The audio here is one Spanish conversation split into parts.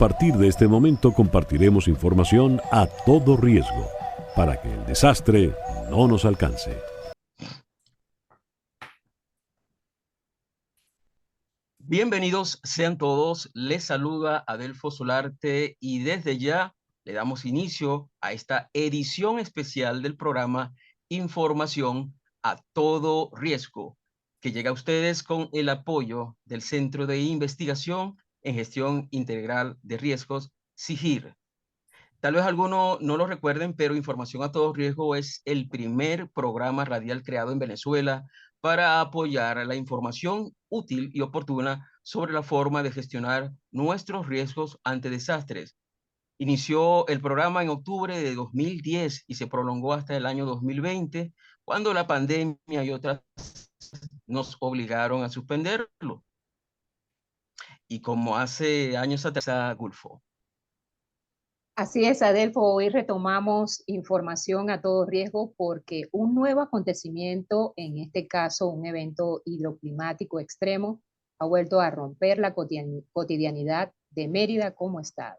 partir de este momento compartiremos información a todo riesgo para que el desastre no nos alcance. Bienvenidos sean todos, les saluda Adelfo Solarte y desde ya le damos inicio a esta edición especial del programa Información a todo riesgo, que llega a ustedes con el apoyo del Centro de Investigación en Gestión Integral de Riesgos, CIGIR. Tal vez algunos no lo recuerden, pero Información a todo riesgo es el primer programa radial creado en Venezuela para apoyar la información útil y oportuna sobre la forma de gestionar nuestros riesgos ante desastres. Inició el programa en octubre de 2010 y se prolongó hasta el año 2020, cuando la pandemia y otras nos obligaron a suspenderlo. Y como hace años atrás, Gulfo. Así es, Adelfo, hoy retomamos información a todo riesgo porque un nuevo acontecimiento, en este caso un evento hidroclimático extremo, ha vuelto a romper la cotidianidad de Mérida como estado.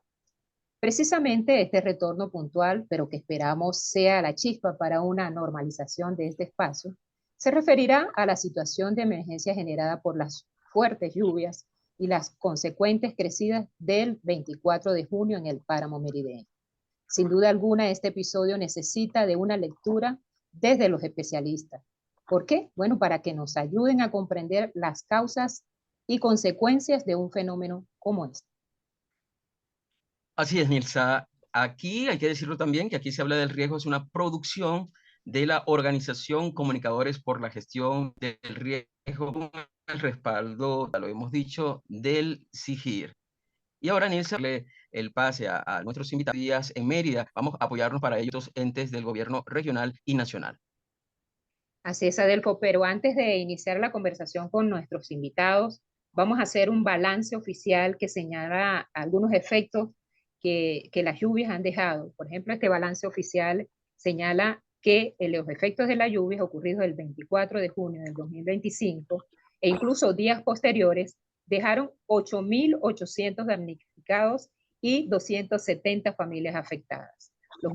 Precisamente este retorno puntual, pero que esperamos sea la chispa para una normalización de este espacio, se referirá a la situación de emergencia generada por las fuertes lluvias y las consecuentes crecidas del 24 de junio en el páramo merideño. Sin duda alguna, este episodio necesita de una lectura desde los especialistas. ¿Por qué? Bueno, para que nos ayuden a comprender las causas y consecuencias de un fenómeno como este. Así es, Nilsa. Aquí hay que decirlo también que aquí se habla del riesgo, es una producción de la Organización Comunicadores por la Gestión del Riesgo, con el respaldo, ya lo hemos dicho, del CIGIR. Y ahora, Nilsa, darle el pase a nuestros invitados en Mérida. Vamos a apoyarnos para ellos entes del gobierno regional y nacional. Así es, Adelfo, pero antes de iniciar la conversación con nuestros invitados, vamos a hacer un balance oficial que señala algunos efectos que las lluvias han dejado. Por ejemplo, este balance oficial señala que los efectos de las lluvias ocurridos el 24 de junio del 2025 e incluso días posteriores dejaron 8.800 damnificados y 270 familias afectadas. Los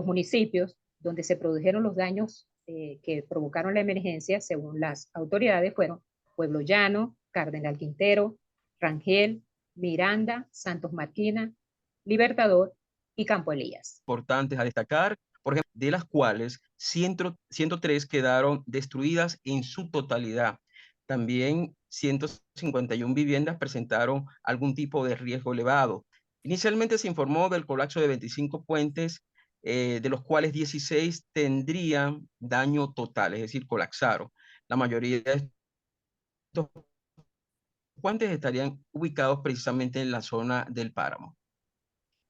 municipios donde se produjeron los daños que provocaron la emergencia, según las autoridades, fueron Pueblo Llano, Cardenal Quintero, Rangel, Miranda, Santos Marquina, Libertador y Campo Elías. Importantes a destacar, por ejemplo, de las cuales 103 quedaron destruidas en su totalidad. También 151 viviendas presentaron algún tipo de riesgo elevado. Inicialmente se informó del colapso de 25 puentes, de los cuales 16 tendrían daño total, es decir, colapsaron. La mayoría de estos puentes estarían ubicados precisamente en la zona del páramo.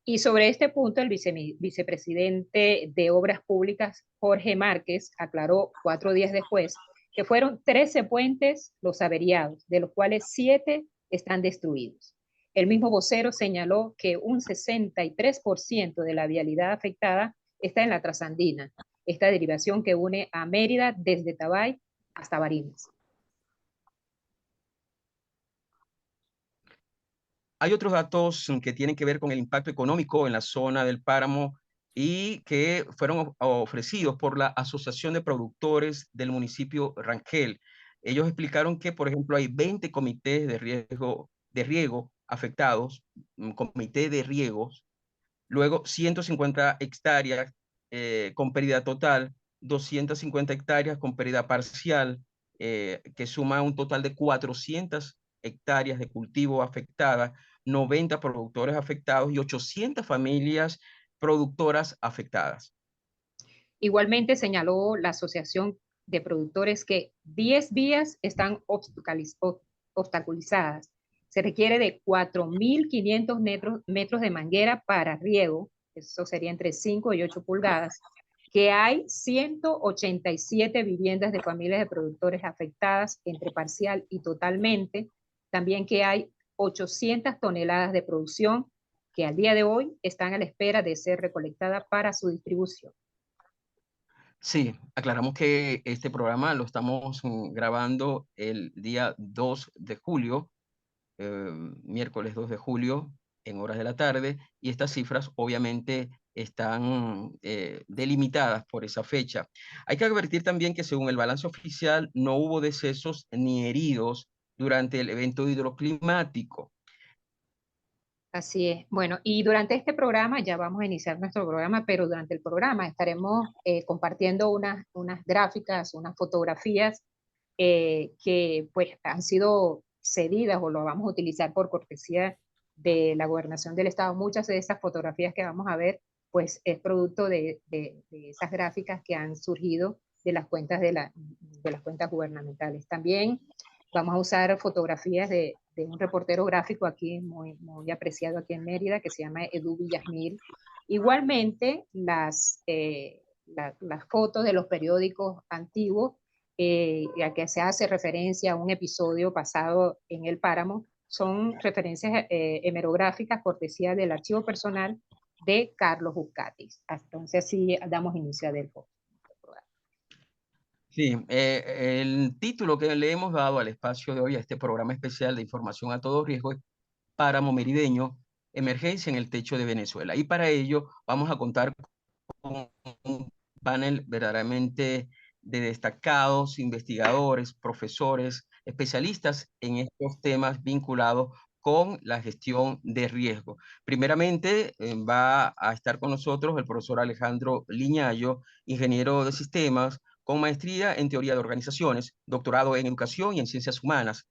Y sobre este punto, el vicepresidente de Obras Públicas, Jorge Márquez, aclaró 4 días después que fueron 13 puentes los averiados, de los cuales 7 están destruidos. El mismo vocero señaló que un 63% de la vialidad afectada está en la Trasandina, esta derivación que une a Mérida desde Tabay hasta Barinas. Hay otros datos que tienen que ver con el impacto económico en la zona del páramo y que fueron ofrecidos por la Asociación de Productores del municipio Rangel. Ellos explicaron que, por ejemplo, hay 20 comités de riego afectados, comité de riegos, luego 150 hectáreas con pérdida total, 250 hectáreas con pérdida parcial, que suma un total de 400 hectáreas de cultivo afectadas, 90 productores afectados y 800 familias productoras afectadas. Igualmente señaló la Asociación de Productores que 10 vías están obstaculizadas. Se requiere de 4.500 metros de manguera para riego, eso sería entre 5 y 8 pulgadas, que hay 187 viviendas de familias de productores afectadas entre parcial y totalmente, también que hay 800 toneladas de producción que al día de hoy están a la espera de ser recolectada para su distribución. Sí, aclaramos que este programa lo estamos grabando el día 2 de julio, miércoles 2 de julio en horas de la tarde, y estas cifras obviamente están delimitadas por esa fecha. Hay que advertir también que según el balance oficial no hubo decesos ni heridos durante el evento hidroclimático. Así es. Bueno, y durante este programa, ya vamos a iniciar nuestro programa, pero durante el programa estaremos compartiendo unas gráficas, unas fotografías que pues han sido cedidas o lo vamos a utilizar por cortesía de la Gobernación del Estado. Muchas de esas fotografías que vamos a ver, pues es producto de esas gráficas que han surgido de las cuentas de las cuentas gubernamentales. También vamos a usar fotografías de un reportero gráfico aquí muy apreciado aquí en Mérida que se llama Edu Villasmil. Igualmente, las fotos de los periódicos antiguos a que se hace referencia a un episodio pasado en el Páramo, son referencias hemerográficas cortesía del archivo personal de Carlos Buscatis. Entonces, así damos inicio a Delfo. Sí, el título que le hemos dado al espacio de hoy, a este programa especial de información a todo riesgo, es Páramo Merideño, emergencia en el techo de Venezuela. Y para ello vamos a contar con un panel verdaderamente de destacados investigadores, profesores, especialistas en estos temas vinculados con la gestión de riesgo. Primeramente, va a estar con nosotros el profesor Alejandro Liñayo, ingeniero de sistemas, con maestría en teoría de organizaciones, doctorado en educación y en ciencias humanas,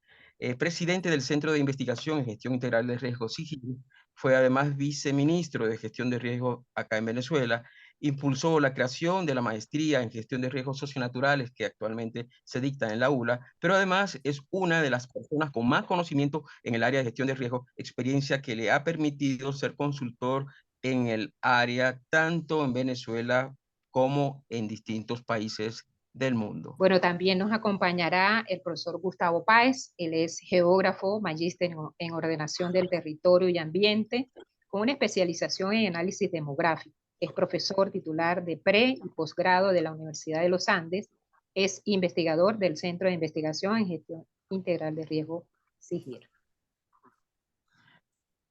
presidente del Centro de Investigación en Gestión Integral de Riesgo, SIGIR, fue además viceministro de Gestión de Riesgo acá en Venezuela, impulsó la creación de la maestría en gestión de riesgos socionaturales que actualmente se dicta en la ULA, pero además es una de las personas con más conocimiento en el área de gestión de riesgos, experiencia que le ha permitido ser consultor en el área tanto en Venezuela como en distintos países del mundo. Bueno, también nos acompañará el profesor Gustavo Páez. Él es geógrafo, magíster en ordenación del territorio y ambiente, con una especialización en análisis demográfico. Es profesor titular de pre y posgrado de la Universidad de los Andes. Es investigador del Centro de Investigación en Gestión Integral de Riesgo, SIGIR.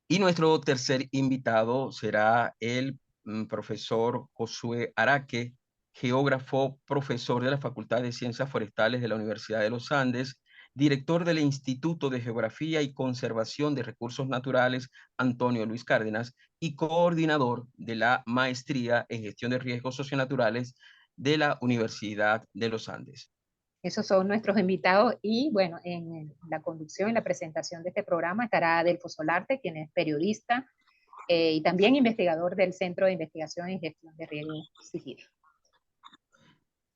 Y nuestro tercer invitado será el profesor Josué Araque, geógrafo, profesor de la Facultad de Ciencias Forestales de la Universidad de los Andes, director del Instituto de Geografía y Conservación de Recursos Naturales Antonio Luis Cárdenas y coordinador de la Maestría en Gestión de Riesgos Socionaturales de la Universidad de los Andes. Esos son nuestros invitados y bueno, en la conducción y la presentación de este programa estará Adelfo Solarte, quien es periodista y también investigador del Centro de Investigación y Gestión de Riesgo SIGIR.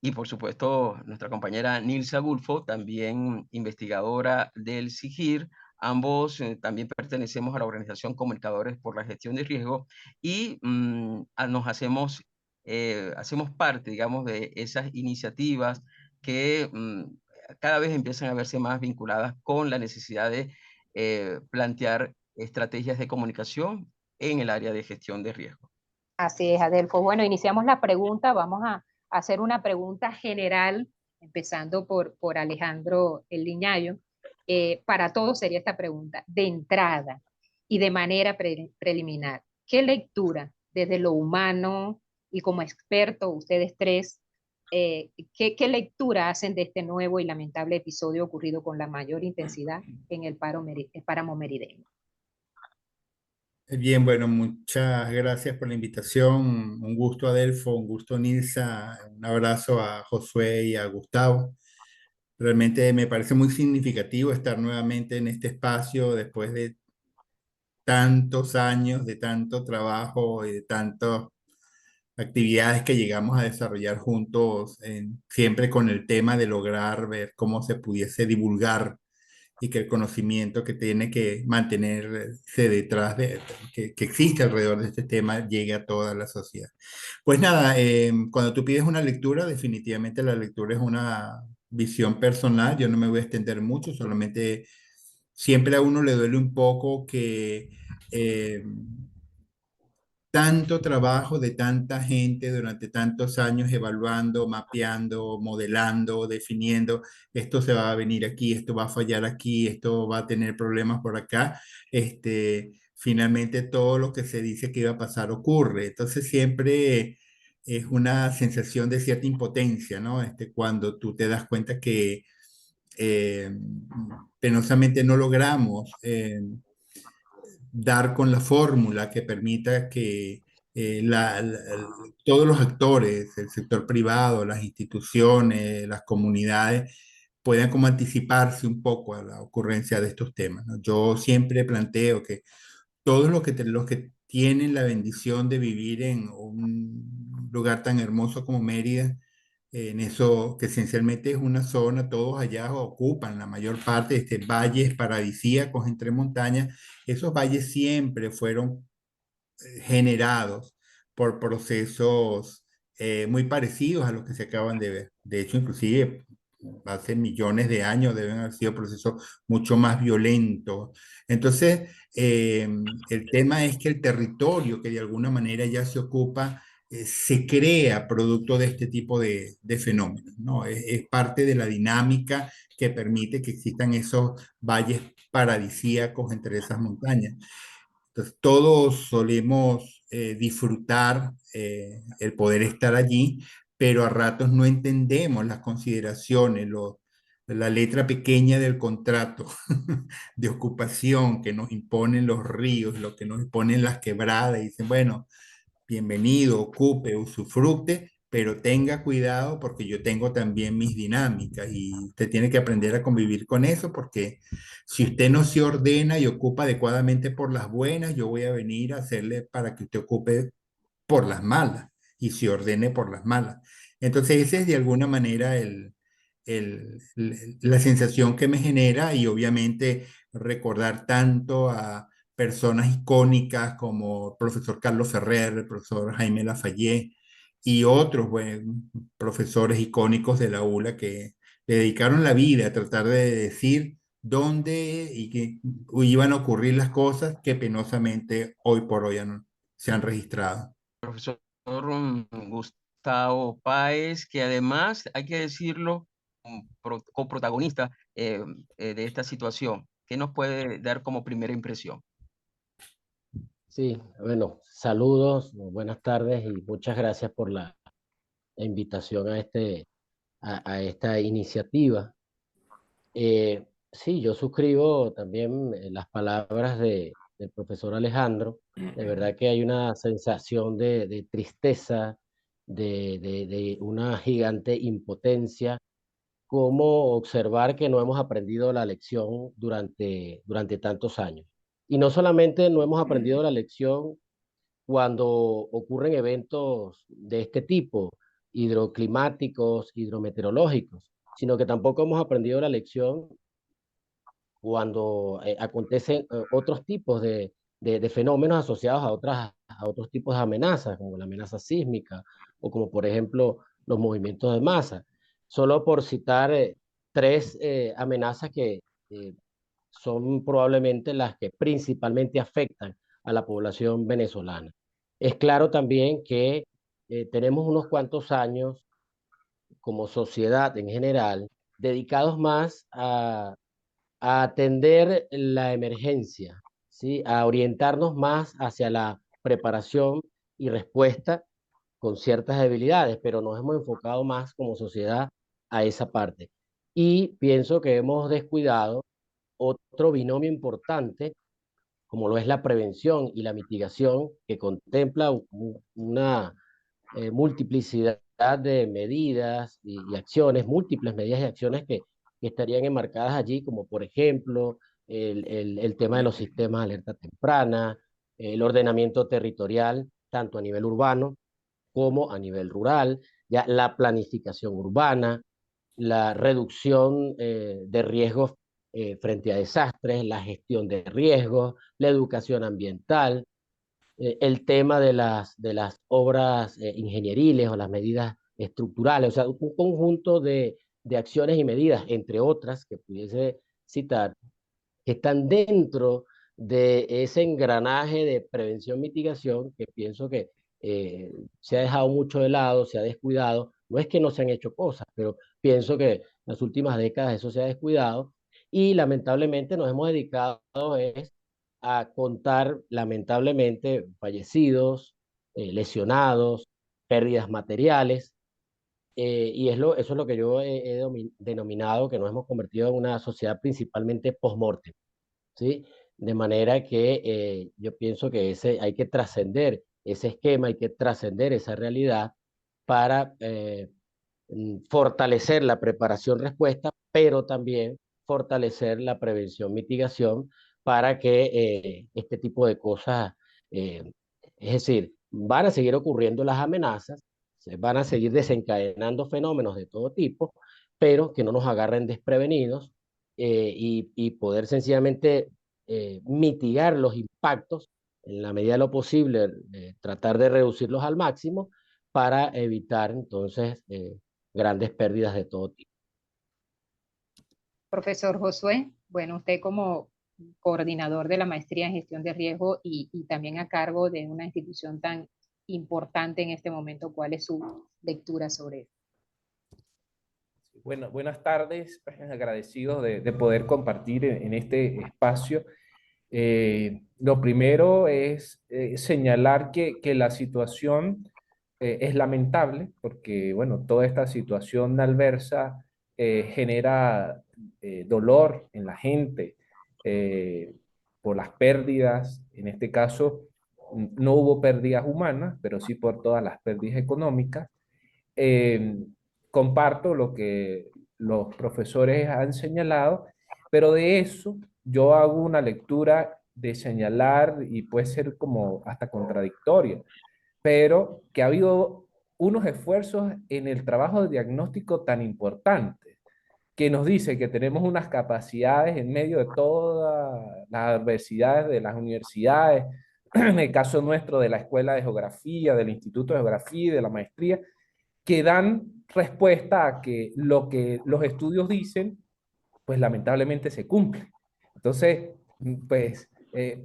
Y por supuesto, nuestra compañera Nilsa Gulfo, también investigadora del SIGIR. Ambos también pertenecemos a la organización Comunicadores por la Gestión de Riesgo y nos hacemos parte, digamos, de esas iniciativas que cada vez empiezan a verse más vinculadas con la necesidad de plantear estrategias de comunicación en el área de gestión de riesgo. Así es, Adelfo. Bueno, iniciamos la pregunta. Vamos a hacer una pregunta general, empezando por Alejandro El Liñayo. Para todos sería esta pregunta. De entrada y de manera preliminar, ¿qué lectura desde lo humano y como experto, ustedes tres, qué lectura hacen de este nuevo y lamentable episodio ocurrido con la mayor intensidad en el páramo merideño? Bien, bueno, muchas gracias por la invitación. Un gusto, Adelfo, un gusto, Nilsa. Un abrazo a Josué y a Gustavo. Realmente me parece muy significativo estar nuevamente en este espacio después de tantos años, de tanto trabajo y de tantas actividades que llegamos a desarrollar juntos, siempre con el tema de lograr ver cómo se pudiese divulgar y que el conocimiento que tiene que mantenerse detrás que existe alrededor de este tema llegue a toda la sociedad. Pues nada, cuando tú pides una lectura, definitivamente la lectura es una visión personal. Yo no me voy a extender mucho, solamente siempre a uno le duele un poco que tanto trabajo de tanta gente durante tantos años evaluando, mapeando, modelando, definiendo, esto se va a venir aquí, esto va a fallar aquí, esto va a tener problemas por acá, finalmente todo lo que se dice que iba a pasar ocurre. Entonces siempre es una sensación de cierta impotencia, ¿no? Cuando tú te das cuenta que eh, penosamente no logramos dar con la fórmula que permita que todos los actores, el sector privado, las instituciones, las comunidades, puedan como anticiparse un poco a la ocurrencia de estos temas, ¿no? Yo siempre planteo que todos los que tienen la bendición de vivir en un lugar tan hermoso como Mérida, en eso que esencialmente es una zona, todos allá ocupan la mayor parte de valles paradisíacos entre montañas. Esos valles siempre fueron generados por procesos muy parecidos a los que se acaban de ver. De hecho, inclusive hace millones de años deben haber sido procesos mucho más violentos. Entonces, el tema es que el territorio que de alguna manera ya se ocupa se crea producto de este tipo de fenómenos, ¿no? Es parte de la dinámica que permite que existan esos valles paradisíacos entre esas montañas. Entonces, todos solemos disfrutar el poder estar allí, pero a ratos no entendemos las consideraciones, la letra pequeña del contrato de ocupación que nos imponen los ríos, lo que nos imponen las quebradas. Y dicen, bueno, bienvenido, ocupe, usufructe, pero tenga cuidado porque yo tengo también mis dinámicas y usted tiene que aprender a convivir con eso porque si usted no se ordena y ocupa adecuadamente por las buenas, yo voy a venir a hacerle para que usted ocupe por las malas y se ordene por las malas. Entonces, esa es de alguna manera la sensación que me genera y obviamente recordar tanto a personas icónicas como el profesor Carlos Ferrer, el profesor Jaime Lafayette y otros profesores icónicos de la ULA que le dedicaron la vida a tratar de decir dónde y que iban a ocurrir las cosas que penosamente hoy por hoy se han registrado. Profesor Gustavo Páez, que además, hay que decirlo, coprotagonista de esta situación. ¿Qué nos puede dar como primera impresión? Sí, bueno, saludos, buenas tardes y muchas gracias por la invitación a esta iniciativa. Sí, yo suscribo también las palabras del profesor Alejandro. De verdad que hay una sensación de tristeza, de una gigante impotencia, como observar que no hemos aprendido la lección durante tantos años. Y no solamente no hemos aprendido la lección cuando ocurren eventos de este tipo, hidroclimáticos, hidrometeorológicos, sino que tampoco hemos aprendido la lección cuando acontecen otros tipos de fenómenos asociados a otros tipos de amenazas, como la amenaza sísmica o como por ejemplo los movimientos de masa. Solo por citar tres amenazas que son probablemente las que principalmente afectan a la población venezolana. Es claro también que tenemos unos cuantos años como sociedad en general dedicados más a atender la emergencia, ¿sí? A orientarnos más hacia la preparación y respuesta con ciertas debilidades, pero nos hemos enfocado más como sociedad a esa parte. Y pienso que hemos descuidado otro binomio importante, como lo es la prevención y la mitigación, que contempla una multiplicidad de medidas y acciones, múltiples medidas y acciones que estarían enmarcadas allí, como por ejemplo el tema de los sistemas de alerta temprana, el ordenamiento territorial, tanto a nivel urbano como a nivel rural, ya la planificación urbana, la reducción de riesgos frente a desastres, la gestión de riesgos, la educación ambiental, el tema de las obras ingenieriles o las medidas estructurales, o sea, un conjunto de acciones y medidas, entre otras, que pudiese citar, que están dentro de ese engranaje de prevención-mitigación que pienso que se ha dejado mucho de lado, se ha descuidado. No es que no se han hecho cosas, pero pienso que en las últimas décadas eso se ha descuidado y lamentablemente nos hemos dedicado es a contar lamentablemente fallecidos, lesionados, pérdidas materiales. Eso es lo que yo he denominado que nos hemos convertido en una sociedad principalmente post-mortem, ¿sí? De manera que yo pienso que hay que trascender ese esquema, hay que trascender esa realidad para fortalecer la preparación-respuesta, pero también fortalecer la prevención-mitigación para que este tipo de cosas, eh, es decir, van a seguir ocurriendo las amenazas, se van a seguir desencadenando fenómenos de todo tipo, pero que no nos agarren desprevenidos y poder sencillamente mitigar los impactos en la medida de lo posible, tratar de reducirlos al máximo para evitar entonces grandes pérdidas de todo tipo. Profesor Josué, bueno, usted como coordinador de la maestría en gestión de riesgo y también a cargo de una institución tan importante en este momento, ¿cuál es su lectura sobre eso? Bueno, buenas tardes, pues, agradecidos de poder compartir en este espacio. Lo primero es señalar que la situación es lamentable porque, bueno, toda esta situación adversa genera dolor en la gente por las pérdidas. En este caso, no hubo pérdidas humanas, pero sí por todas las pérdidas económicas. Eh, Comparto lo que los profesores han señalado, pero de eso yo hago una lectura de señalar y puede ser como hasta contradictoria, pero que ha habido unos esfuerzos en el trabajo de diagnóstico tan importantes que nos dice que tenemos unas capacidades en medio de todas las adversidades de las universidades, en el caso nuestro de la Escuela de Geografía, del Instituto de Geografía y de la maestría, que dan respuesta a que los estudios dicen, pues lamentablemente se cumple. Entonces, pues,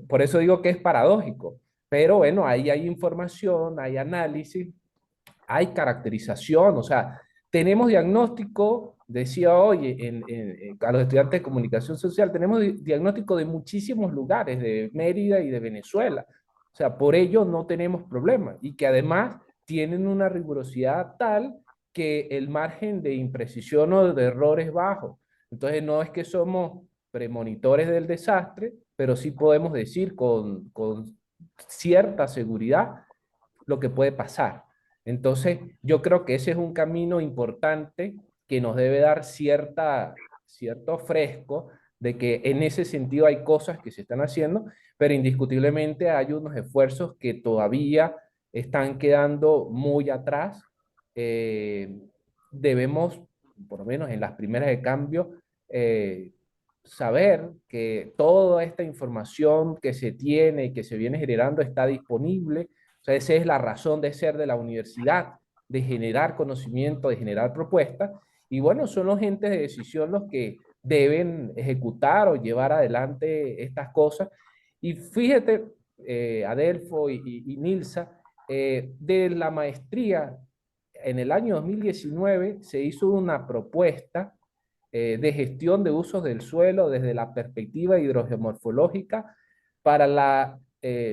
por eso digo que es paradójico. Pero bueno, ahí hay información, hay análisis, hay caracterización, o sea, tenemos diagnóstico, decía hoy a los estudiantes de comunicación social, tenemos diagnóstico de muchísimos lugares, de Mérida y de Venezuela. O sea, por ello no tenemos problema y que además tienen una rigurosidad tal que el margen de imprecisión o de error es bajo. Entonces, no es que somos premonitores del desastre, pero sí podemos decir con cierta seguridad lo que puede pasar. Entonces, yo creo que ese es un camino importante que nos debe dar cierto fresco de que en ese sentido hay cosas que se están haciendo, pero indiscutiblemente hay unos esfuerzos que todavía están quedando muy atrás. Eh, Debemos, por lo menos en las primeras de cambio, saber que toda esta información que se tiene y que se viene generando está disponible. O sea, esa es la razón de ser de la universidad, de generar conocimiento, de generar propuestas. Y bueno, son los entes de decisión los que deben ejecutar o llevar adelante estas cosas. Y fíjate, Adelfo y Nilsa, de la maestría, en el año 2019 se hizo una propuesta de gestión de usos del suelo desde la perspectiva hidrogeomorfológica para la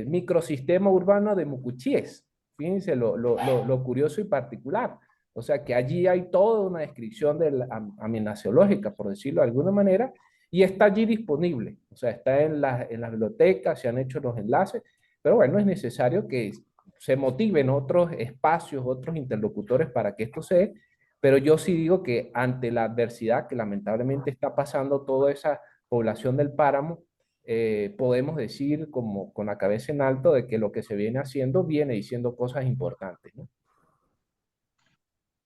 microsistema urbano de Mucuchíes. Fíjense lo curioso y particular. O sea que allí hay toda una descripción de la amenaceológica, por decirlo de alguna manera, y está allí disponible. O sea, está en la biblioteca, se han hecho los enlaces, pero bueno, es necesario que se motiven otros espacios, otros interlocutores para que esto se dé, pero yo sí digo que ante la adversidad que lamentablemente está pasando toda esa población del páramo, podemos decir como con la cabeza en alto de que lo que se viene diciendo cosas importantes, ¿no?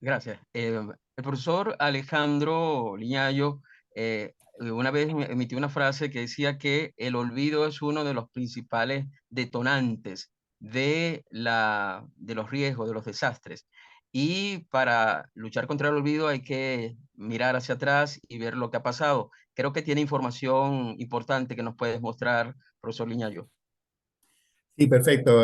Gracias. El profesor Alejandro Liñayo una vez emitió una frase que decía que el olvido es uno de los principales detonantes de los riesgos, de los desastres. Y para luchar contra el olvido hay que mirar hacia atrás y ver lo que ha pasado. Creo que tiene información importante que nos puedes mostrar, profesor Liñayo. Sí, perfecto.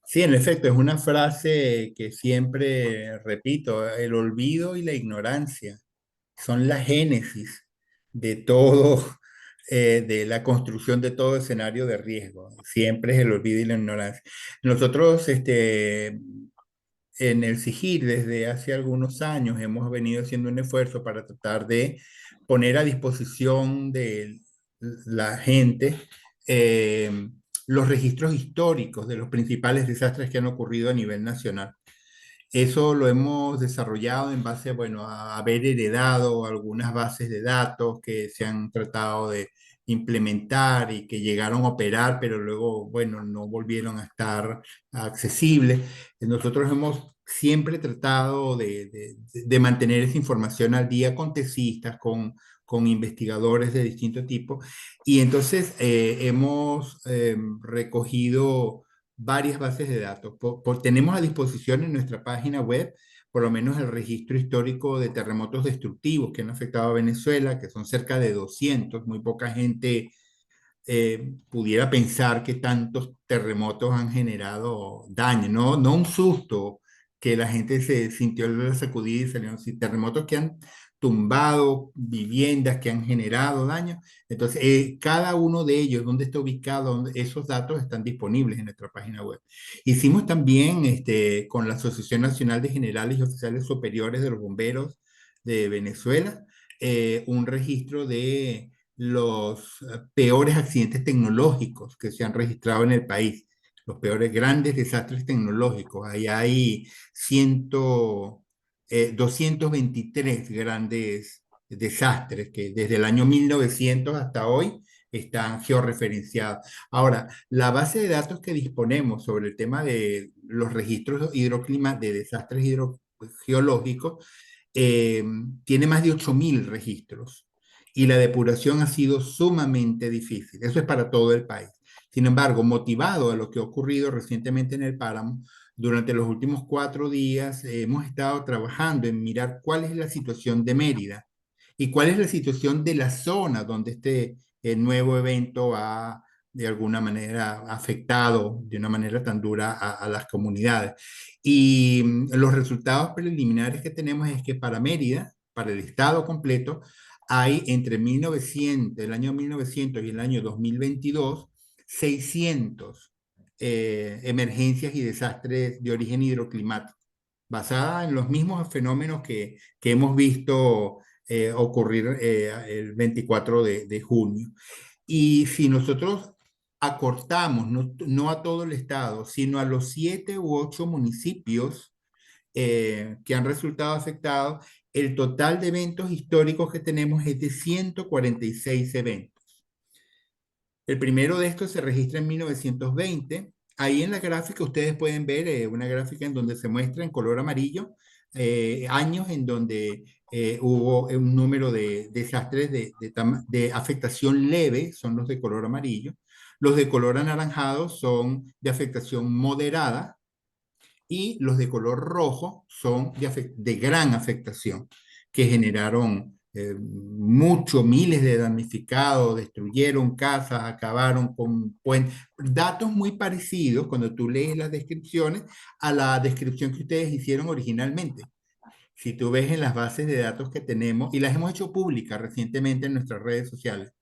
Sí, en efecto, es una frase que siempre repito, el olvido y la ignorancia son la génesis de todo de la construcción de todo escenario de riesgo. Siempre es el olvido y la ignorancia. Nosotros, en el SIGIR, desde hace algunos años, hemos venido haciendo un esfuerzo para tratar de poner a disposición de la gente eh, los registros históricos de los principales desastres que han ocurrido a nivel nacional. Eso lo hemos desarrollado en base, bueno, a haber heredado algunas bases de datos que se han tratado de implementar y que llegaron a operar, pero luego, bueno, no volvieron a estar accesibles. Nosotros hemos siempre tratado de mantener esa información al día con tesistas, con investigadores de distinto tipo, y entonces hemos recogido varias bases de datos. Tenemos a disposición en nuestra página web por lo menos el registro histórico de terremotos destructivos que han afectado a Venezuela, que son cerca de 200. Muy poca gente pudiera pensar que tantos terremotos han generado daño, no un susto que la gente se sintió la sacudida y salieron, sino terremotos que han tumbado viviendas, que han generado daño. Entonces, cada uno de ellos, dónde está ubicado, esos datos están disponibles en nuestra página web. Hicimos también con la Asociación Nacional de Generales y Oficiales Superiores de los Bomberos de Venezuela, un registro de los peores accidentes tecnológicos que se han registrado en el país, los peores grandes desastres tecnológicos. Ahí hay 223 grandes desastres que desde el año 1900 hasta hoy están georreferenciados. Ahora, la base de datos que disponemos sobre el tema de los registros de desastres hidrogeológicos tiene más de 8.000 registros y la depuración ha sido sumamente difícil. Eso es para todo el país. Sin embargo, motivado a lo que ha ocurrido recientemente en el páramo, durante los últimos 4 días hemos estado trabajando en mirar cuál es la situación de Mérida y cuál es la situación de la zona donde este nuevo evento ha de alguna manera afectado de una manera tan dura a las comunidades. Y los resultados preliminares que tenemos es que para Mérida, para el estado completo, hay entre el año 1900 y el año 2022, 600 emergencias y desastres de origen hidroclimático, basada en los mismos fenómenos que hemos visto ocurrir el 24 de junio. Y si nosotros acortamos, no a todo el estado, sino a los 7 u 8 municipios que han resultado afectados, el total de eventos históricos que tenemos es de 146 eventos. El primero de estos se registra en 1920. Ahí en la gráfica ustedes pueden ver una gráfica en donde se muestra en color amarillo años en donde hubo un número de desastres de afectación leve, son los de color amarillo. Los de color anaranjado son de afectación moderada y los de color rojo son de gran afectación, que generaron miles de damnificados, destruyeron casas, acabaron con puentes. Datos muy parecidos cuando tú lees las descripciones a la descripción que ustedes hicieron originalmente. Si tú ves en las bases de datos que tenemos, y las hemos hecho públicas recientemente en nuestras redes sociales,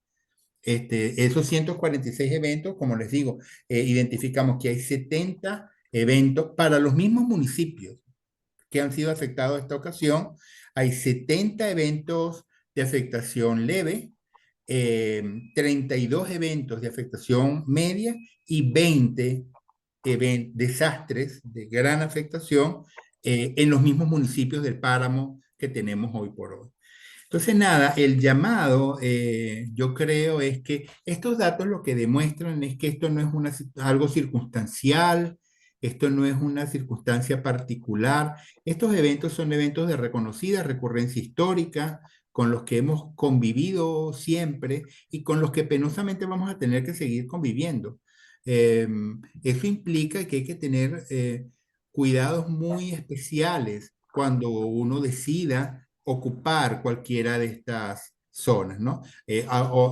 esos 146 eventos, como les digo, identificamos que hay 70 eventos para los mismos municipios que han sido afectados esta ocasión. Hay 70 eventos de afectación leve, 32 eventos de afectación media y 20 desastres de gran afectación en los mismos municipios del páramo que tenemos hoy por hoy. Entonces, nada, el llamado, yo creo, es que estos datos lo que demuestran es que esto no es algo circunstancial, esto no es una circunstancia particular. Estos eventos son eventos de reconocida recurrencia histórica, con los que hemos convivido siempre y con los que penosamente vamos a tener que seguir conviviendo. Eso implica que hay que tener cuidados muy especiales cuando uno decida ocupar cualquiera de estas zonas, ¿no?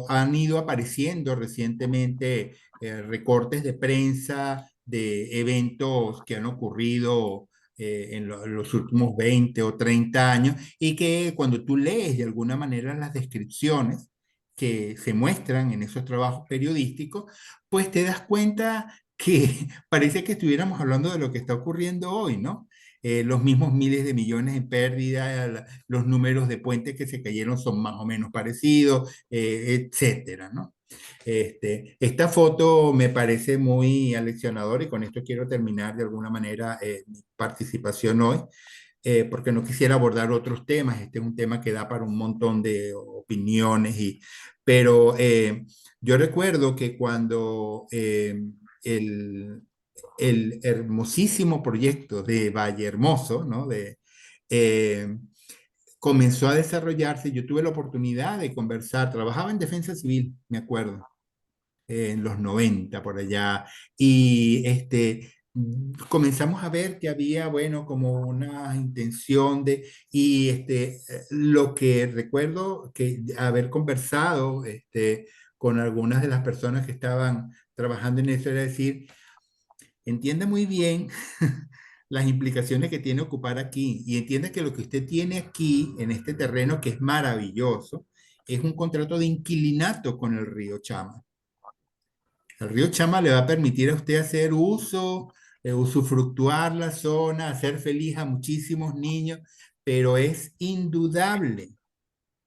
Han ido apareciendo recientemente recortes de prensa de eventos que han ocurrido en los últimos 20 o 30 años y que cuando tú lees de alguna manera las descripciones, que se muestran en esos trabajos periodísticos, pues te das cuenta que parece que estuviéramos hablando de lo que está ocurriendo hoy, ¿no? Los mismos miles de millones en pérdida, los números de puentes que se cayeron son más o menos parecidos, etcétera, ¿no? Esta foto me parece muy aleccionadora y con esto quiero terminar de alguna manera mi participación hoy, porque no quisiera abordar otros temas. Este es un tema que da para un montón de opiniones, pero yo recuerdo que cuando el, el hermosísimo proyecto de Valle Hermoso, ¿no? Eh, comenzó a desarrollarse, yo tuve la oportunidad de conversar, trabajaba en defensa civil, me acuerdo, en los 90 por allá, y comenzamos a ver que había, bueno, como una intención lo que recuerdo que haber conversado con algunas de las personas que estaban trabajando en eso era decir, entiende muy bien las implicaciones que tiene ocupar aquí y entiende que lo que usted tiene aquí en este terreno que es maravilloso es un contrato de inquilinato con el río Chama. El río Chama le va a permitir a usted hacer uso, usufructuar la zona, hacer feliz a muchísimos niños, pero es indudable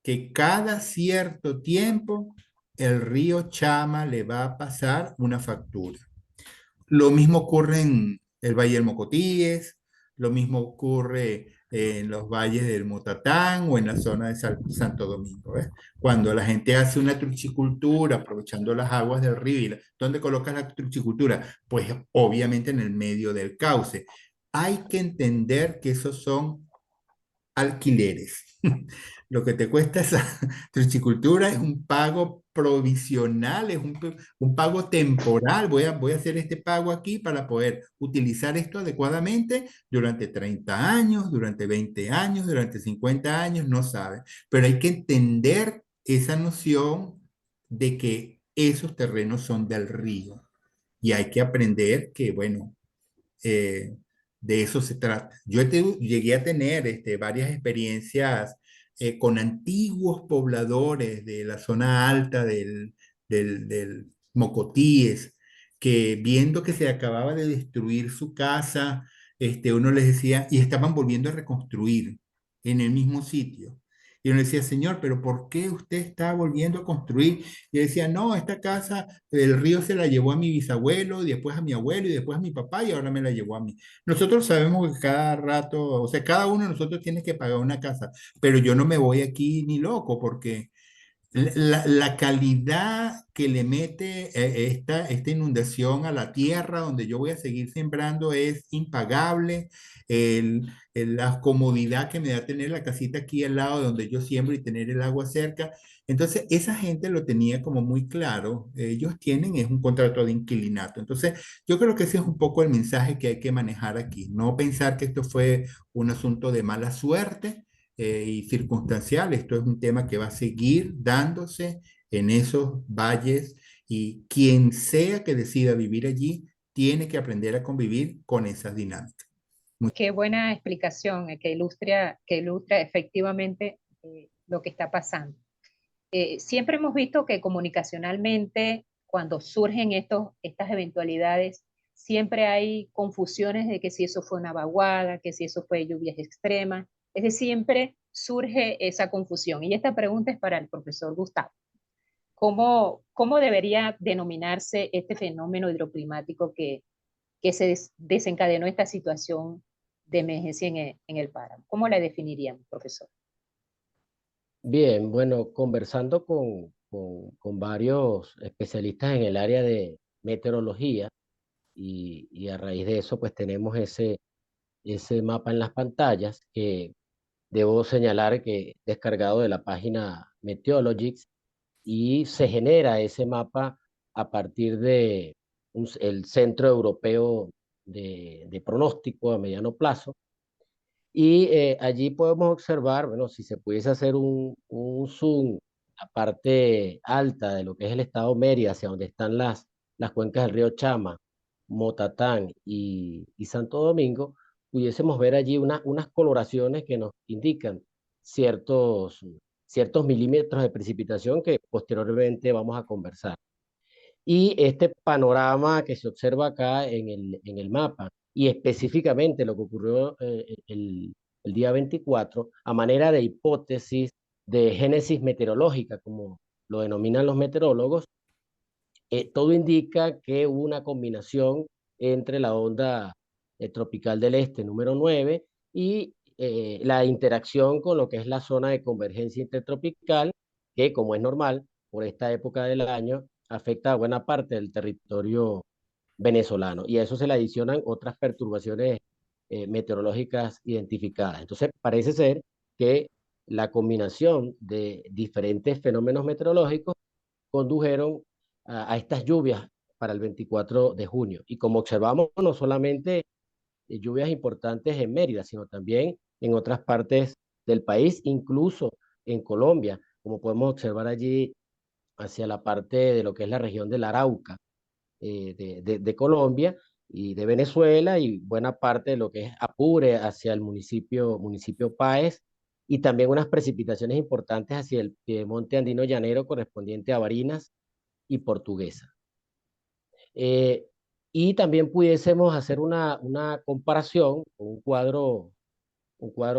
que cada cierto tiempo el río Chama le va a pasar una factura. Lo mismo ocurre en el Valle del Mocotíes, lo mismo ocurre en los valles del Motatán o en la zona de Santo Domingo. ¿Ves? Cuando la gente hace una truchicultura aprovechando las aguas del río, ¿dónde colocas la truchicultura? Pues obviamente en el medio del cauce. Hay que entender que esos son alquileres. Lo que te cuesta esa truchicultura es un pago provisional, es un pago temporal. Voy a hacer este pago aquí para poder utilizar esto adecuadamente durante 30 años, durante 20 años, durante 50 años, no sabe. Pero hay que entender esa noción de que esos terrenos son del río y hay que aprender que, bueno, eh, de eso se trata. Llegué a tener varias experiencias con antiguos pobladores de la zona alta del Mocotíes, que viendo que se acababa de destruir su casa, uno les decía, y estaban volviendo a reconstruir en el mismo sitio. Y uno decía, señor, pero ¿por qué usted está volviendo a construir? Y decía, no, esta casa, el río se la llevó a mi bisabuelo, y después a mi abuelo, y después a mi papá, y ahora me la llevó a mí. Nosotros sabemos que cada rato, o sea, cada uno de nosotros tiene que pagar una casa, pero yo no me voy aquí ni loco, porque la calidad que le mete esta inundación a la tierra donde yo voy a seguir sembrando es impagable. La comodidad que me da tener la casita aquí al lado de donde yo siembro y tener el agua cerca. Entonces, esa gente lo tenía como muy claro. Ellos tienen, es un contrato de inquilinato. Entonces, yo creo que ese es un poco el mensaje que hay que manejar aquí. No pensar que esto fue un asunto de mala suerte y circunstancial. Esto es un tema que va a seguir dándose en esos valles y quien sea que decida vivir allí tiene que aprender a convivir con esas dinámicas. Qué buena explicación que ilustra efectivamente lo que está pasando. Siempre hemos visto que comunicacionalmente, cuando surgen estas eventualidades, siempre hay confusiones de que si eso fue una vaguada, que si eso fue lluvias extremas. Es decir, siempre surge esa confusión. Y esta pregunta es para el profesor Gustavo. ¿Cómo debería denominarse este fenómeno hidroclimático que se desencadenó esta situación de emergencia en el páramo? ¿Cómo la definiríamos, profesor? Bien, bueno, conversando con varios especialistas en el área de meteorología y a raíz de eso pues tenemos ese mapa en las pantallas que debo señalar que descargado de la página Meteorologics y se genera ese mapa a partir de el Centro Europeo de Pronóstico a mediano plazo. Y allí podemos observar, bueno, si se pudiese hacer un zoom, la parte alta de lo que es el estado Mérida, hacia donde están las cuencas del río Chama, Motatán y Santo Domingo, pudiésemos ver allí unas coloraciones que nos indican ciertos ciertos milímetros de precipitación que posteriormente vamos a conversar. Y este panorama que se observa acá en el mapa, y específicamente lo que ocurrió el día 24, a manera de hipótesis de génesis meteorológica, como lo denominan los meteorólogos, todo indica que hubo una combinación entre la onda tropical del este número 9 y la interacción con lo que es la zona de convergencia intertropical, que como es normal, por esta época del año, afecta a buena parte del territorio venezolano. Y a eso se le adicionan otras perturbaciones meteorológicas identificadas. Entonces, parece ser que la combinación de diferentes fenómenos meteorológicos condujeron a estas lluvias para el 24 de junio. Y como observamos, no solamente lluvias importantes en Mérida, sino también en otras partes del país, incluso en Colombia, como podemos observar allí hacia la parte de lo que es la región del Arauca, de Colombia y de Venezuela, y buena parte de lo que es Apure hacia el municipio Páez, y también unas precipitaciones importantes hacia el piedemonte andino llanero correspondiente a Barinas y Portuguesa. Y también pudiésemos hacer una comparación, un cuadro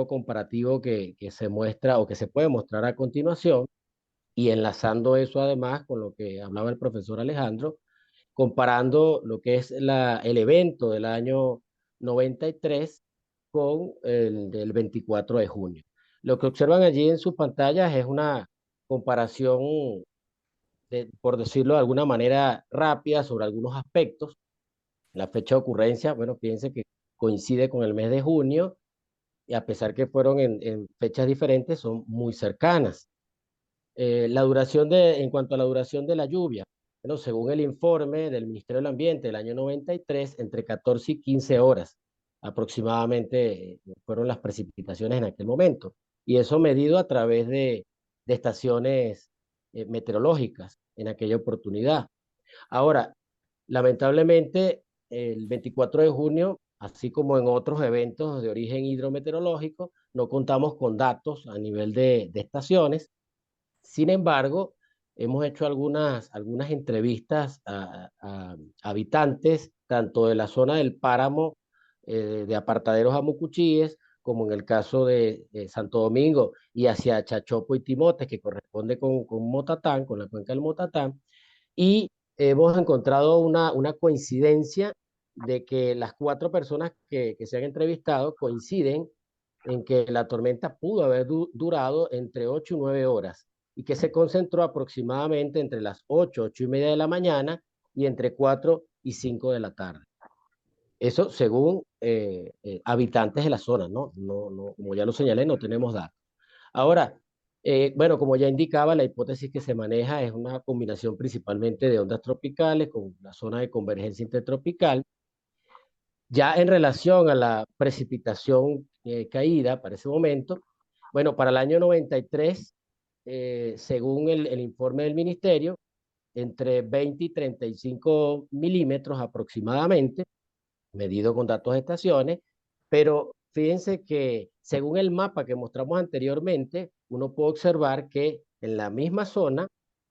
comparativo que se muestra o que se puede mostrar a continuación, y enlazando eso además con lo que hablaba el profesor Alejandro, comparando lo que es el evento del año 93 con el del 24 de junio. Lo que observan allí en sus pantallas es una comparación, por decirlo de alguna manera rápida, sobre algunos aspectos. La fecha de ocurrencia, bueno, fíjense que coincide con el mes de junio, y a pesar que fueron en fechas diferentes, son muy cercanas. En cuanto a la duración de la lluvia, bueno, según el informe del Ministerio del Ambiente del año 93, entre 14 y 15 horas aproximadamente fueron las precipitaciones en aquel momento. Y eso medido a través de estaciones meteorológicas en aquella oportunidad. Ahora, lamentablemente, el 24 de junio, así como en otros eventos de origen hidrometeorológico, no contamos con datos a nivel de estaciones. Sin embargo, hemos hecho algunas entrevistas a habitantes, tanto de la zona del páramo de Apartaderos a Mucuchíes, como en el caso de Santo Domingo y hacia Chachopo y Timotes, que corresponde con Motatán, con la cuenca del Motatán. Y hemos encontrado una coincidencia de que las 4 personas que se han entrevistado coinciden en que la tormenta pudo haber durado entre 8 y 9 horas, y que se concentró aproximadamente entre las 8 y media de la mañana y entre 4 y 5 de la tarde. Eso según habitantes de la zona, ¿no? Como ya lo señalé, no tenemos datos. Ahora, bueno, como ya indicaba, la hipótesis que se maneja es una combinación principalmente de ondas tropicales con la zona de convergencia intertropical. Ya en relación a la precipitación caída para ese momento, bueno, para el año 93, según el informe del ministerio, entre 20 y 35 milímetros aproximadamente, medido con datos de estaciones, pero fíjense que según el mapa que mostramos anteriormente, uno puede observar que en la misma zona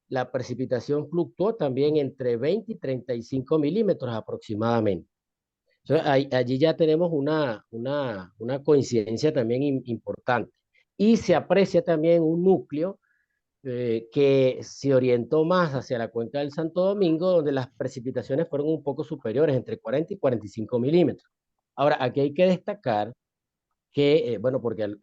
la precipitación fluctuó también entre 20 y 35 milímetros aproximadamente. Entonces, allí ya tenemos una coincidencia también importante. Y se aprecia también un núcleo que se orientó más hacia la cuenca del Santo Domingo, donde las precipitaciones fueron un poco superiores, entre 40 y 45 milímetros. Ahora, aquí hay que destacar que, bueno, porque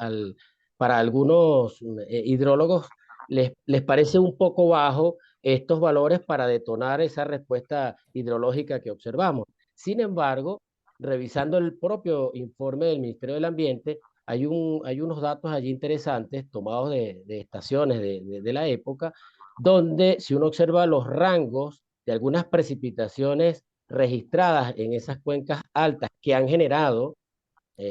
para algunos hidrólogos les parece un poco bajo estos valores para detonar esa respuesta hidrológica que observamos. Sin embargo, revisando el propio informe del Ministerio del Ambiente, hay unos datos allí interesantes tomados de estaciones de la época, donde si uno observa los rangos de algunas precipitaciones registradas en esas cuencas altas que han generado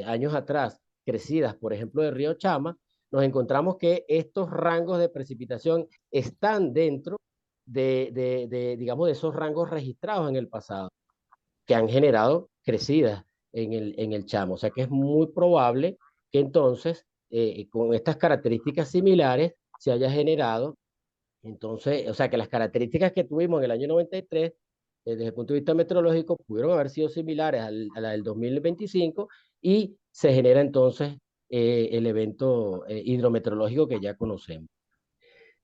años atrás crecidas, por ejemplo, del río Chama, nos encontramos que estos rangos de precipitación están dentro digamos, de esos rangos registrados en el pasado, que han generado crecidas en el Chamo. O sea que es muy probable que entonces, con estas características similares, se haya generado. Entonces, o sea, que las características que tuvimos en el año 93, desde el punto de vista meteorológico, pudieron haber sido similares a la del 2025 y se genera entonces el evento hidrometeorológico que ya conocemos.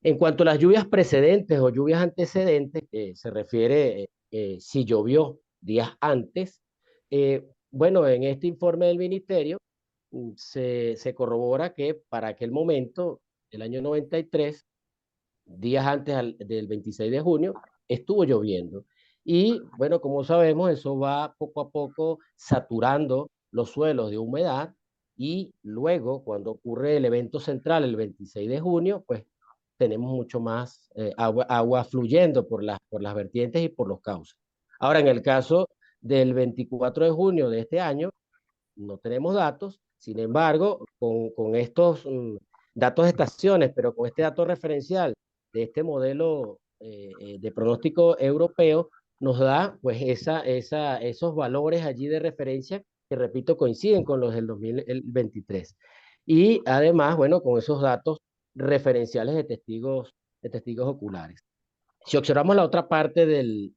En cuanto a las lluvias precedentes o lluvias antecedentes, se refiere si llovió días antes, bueno, en este informe del ministerio se corrobora que para aquel momento, el año 93, días antes del 26 de junio, estuvo lloviendo. Y bueno, como sabemos, eso va poco a poco saturando los suelos de humedad y luego, cuando ocurre el evento central, el 26 de junio, pues tenemos mucho más agua fluyendo por las vertientes y por los cauces. Ahora, en el caso del 24 de junio de este año, no tenemos datos, sin embargo, con estos datos de estaciones, pero con este dato referencial de este modelo de pronóstico europeo, nos da pues esos valores allí de referencia que, repito, coinciden con los del 2023. Y además, bueno, con esos datos referenciales de testigos oculares. Si observamos la otra parte del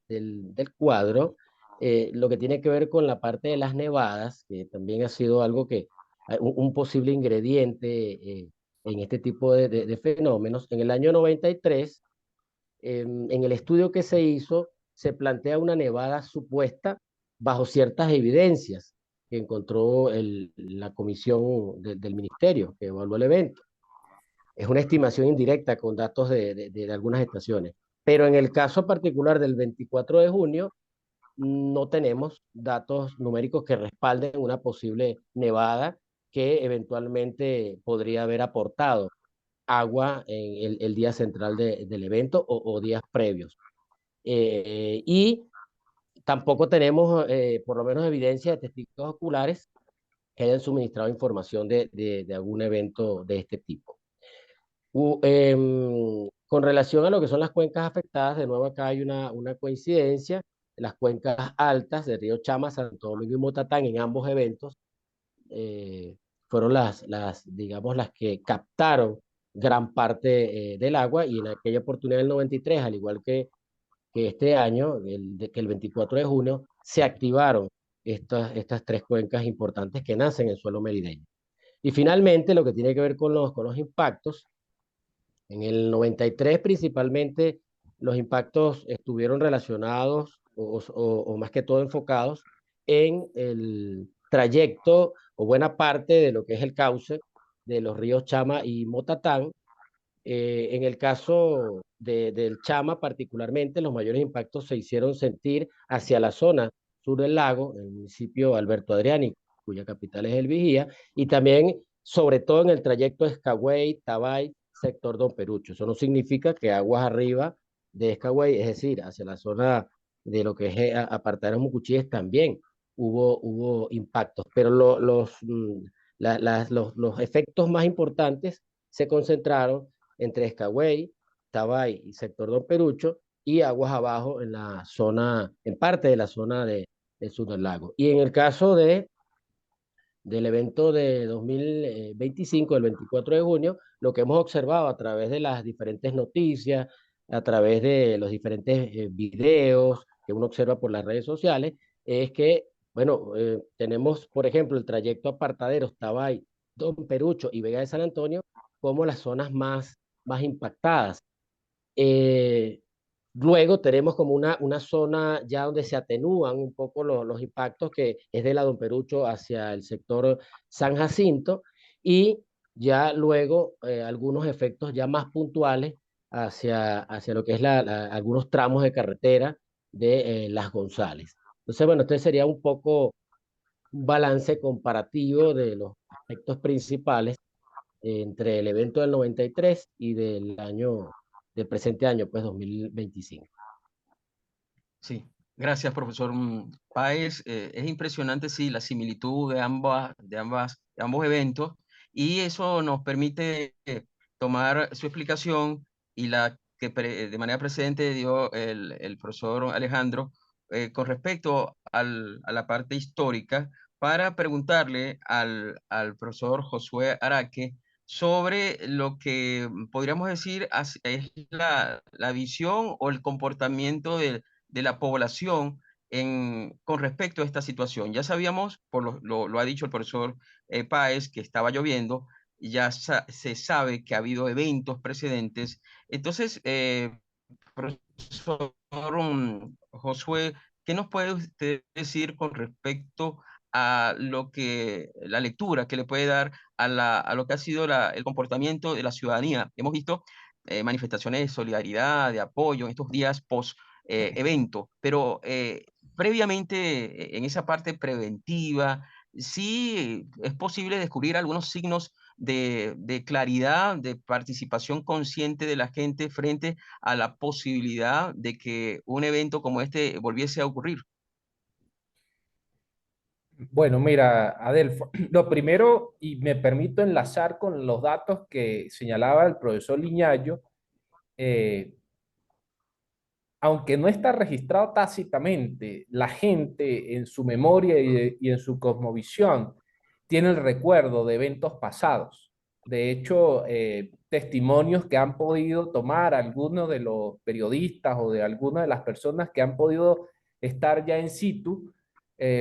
cuadro, lo que tiene que ver con la parte de las nevadas, que también ha sido algo que, un posible ingrediente en este tipo de fenómenos. En el año 93, en el estudio que se hizo, se plantea una nevada supuesta bajo ciertas evidencias que encontró la comisión del ministerio que evaluó el evento. Es una estimación indirecta con datos de algunas estaciones. Pero en el caso particular del 24 de junio, no tenemos datos numéricos que respalden una posible nevada que eventualmente podría haber aportado agua en el día central del evento o días previos. Y tampoco tenemos, por lo menos, evidencia de testigos oculares que hayan suministrado información de algún evento de este tipo. Con relación a lo que son las cuencas afectadas, de nuevo acá hay una coincidencia. Las cuencas altas de Río Chama, Santo Domingo y Motatán en ambos eventos fueron digamos, las que captaron gran parte del agua, y en aquella oportunidad del 93, al igual que este año, que el 24 de junio, se activaron estas tres cuencas importantes que nacen en suelo merideño. Y finalmente, lo que tiene que ver con los impactos, en el 93 principalmente los impactos estuvieron relacionados o más que todo enfocados en el trayecto o buena parte de lo que es el cauce de los ríos Chama y Motatán. En el caso del Chama particularmente, los mayores impactos se hicieron sentir hacia la zona sur del lago, en el municipio Alberto Adriani, cuya capital es El Vigía, y también, sobre todo, en el trayecto Escagüey, Tabay, sector Don Perucho. Eso no significa que aguas arriba de Escagüey, es decir, hacia la zona de lo que es Apartaderos Mucuchíes, también hubo impactos, pero los efectos más importantes se concentraron entre Escagüey, Tabay y sector Don Perucho, y aguas abajo en la zona, en parte de la zona del sur del lago. Y en el caso del evento de 2025, el 24 de junio, lo que hemos observado a través de las diferentes noticias, a través de los diferentes videos que uno observa por las redes sociales, es que, bueno, tenemos, por ejemplo, el trayecto Apartaderos, Tabay, Don Perucho y Vega de San Antonio como las zonas más impactadas. Luego tenemos como una zona ya donde se atenúan un poco los impactos, que es de la Don Perucho hacia el sector San Jacinto, y ya luego algunos efectos ya más puntuales hacia lo que es algunos tramos de carretera de Las González. Entonces, bueno, este sería un poco un balance comparativo de los aspectos principales entre el evento del 93 y del presente año, pues 2025. Sí, gracias, profesor Páez. Es impresionante, sí, la similitud de ambos eventos, y eso nos permite tomar su explicación y la que de manera precedente dio el profesor Alejandro con respecto a la parte histórica, para preguntarle al profesor Josué Araque sobre lo que podríamos decir es la visión o el comportamiento de la población con respecto a esta situación. Ya sabíamos, lo ha dicho el profesor Páez, que estaba lloviendo, ya se sabe que ha habido eventos precedentes. Entonces, profesor Josué, ¿qué nos puede usted decir con respecto a la lectura que le puede dar a lo que ha sido el comportamiento de la ciudadanía? Hemos visto manifestaciones de solidaridad, de apoyo en estos días post evento, pero previamente en esa parte preventiva, sí es posible descubrir algunos signos de claridad, de participación consciente de la gente frente a la posibilidad de que un evento como este volviese a ocurrir. Bueno, mira, Adelfo, lo primero, y me permito enlazar con los datos que señalaba el profesor Liñayo, eh, aunque no está registrado tácitamente, la gente en su memoria y en su cosmovisión tiene el recuerdo de eventos pasados. De hecho, testimonios que han podido tomar algunos de los periodistas o de algunas de las personas que han podido estar ya en situ,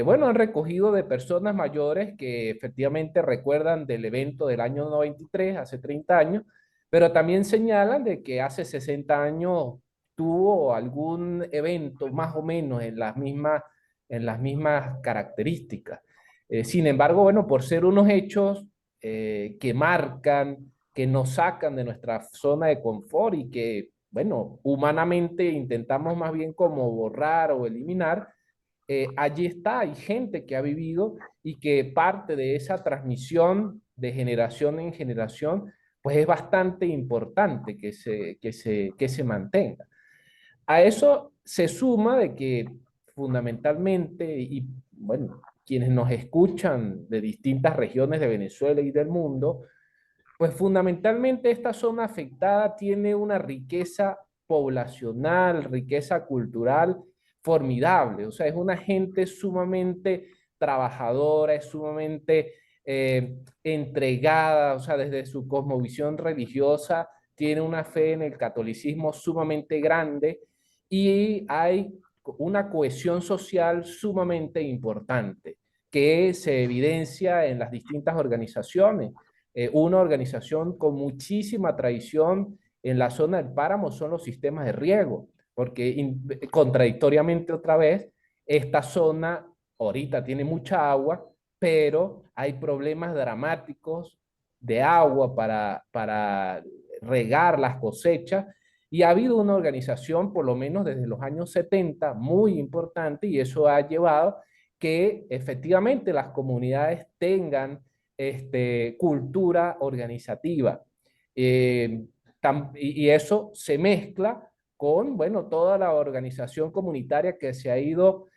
bueno, han recogido de personas mayores que efectivamente recuerdan del evento del año 93, hace 30 años, pero también señalan de que hace 60 años tuvo algún evento más o menos en las mismas características. Sin embargo, bueno, por ser unos hechos que marcan, que nos sacan de nuestra zona de confort y que, bueno, humanamente intentamos más bien como borrar o eliminar, allí está, hay gente que ha vivido y que parte de esa transmisión de generación en generación, pues es bastante importante que se mantenga. A eso se suma de que fundamentalmente, y bueno, quienes nos escuchan de distintas regiones de Venezuela y del mundo, pues fundamentalmente esta zona afectada tiene una riqueza poblacional, riqueza cultural formidable. O sea, es una gente sumamente trabajadora, es sumamente entregada, o sea, desde su cosmovisión religiosa, tiene una fe en el catolicismo sumamente grande y hay una cohesión social sumamente importante que se evidencia en las distintas organizaciones. Una organización con muchísima tradición en la zona del páramo son los sistemas de riego, porque contradictoriamente otra vez, esta zona ahorita tiene mucha agua, pero hay problemas dramáticos de agua para regar las cosechas y ha habido una organización, por lo menos desde los años 70, muy importante y eso ha llevado que efectivamente las comunidades tengan cultura organizativa. Y eso se mezcla con, bueno, toda la organización comunitaria que se ha ido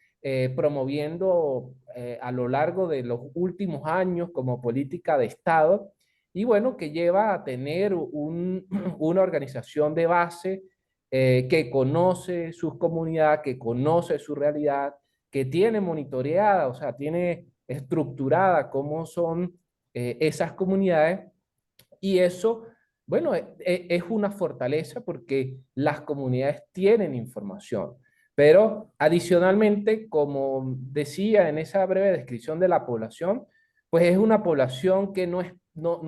promoviendo a lo largo de los últimos años como política de Estado y bueno, que lleva a tener una organización de base que conoce sus comunidades, que conoce su realidad, que tiene monitoreada, o sea, tiene estructurada cómo son esas comunidades y eso, bueno, es una fortaleza porque las comunidades tienen información. Pero adicionalmente, como decía en esa breve descripción de la población, pues es una población que no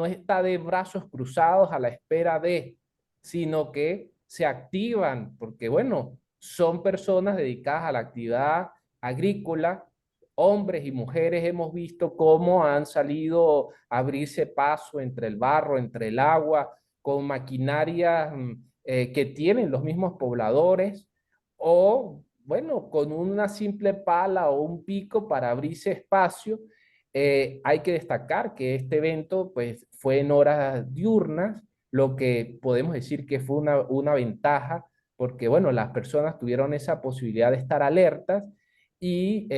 está de brazos cruzados a la espera de, sino que se activan, porque bueno, son personas dedicadas a la actividad agrícola, hombres y mujeres hemos visto cómo han salido a abrirse paso entre el barro, entre el agua, con maquinaria que tienen los mismos pobladores o, bueno, con una simple pala o un pico para abrirse espacio. Hay que destacar que este evento pues, fue en horas diurnas, lo que podemos decir que fue una ventaja, porque bueno, las personas tuvieron esa posibilidad de estar alertas y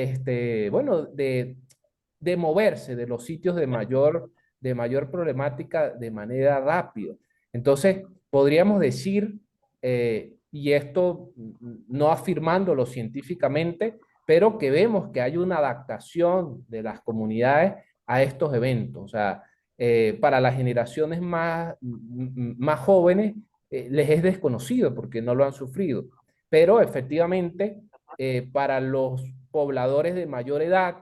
bueno, de moverse de los sitios de mayor problemática de manera rápida. Entonces, podríamos decir, y esto no afirmándolo científicamente, pero que vemos que hay una adaptación de las comunidades a estos eventos. O sea, para las generaciones más jóvenes les es desconocido porque no lo han sufrido. Pero efectivamente, para los pobladores de mayor edad,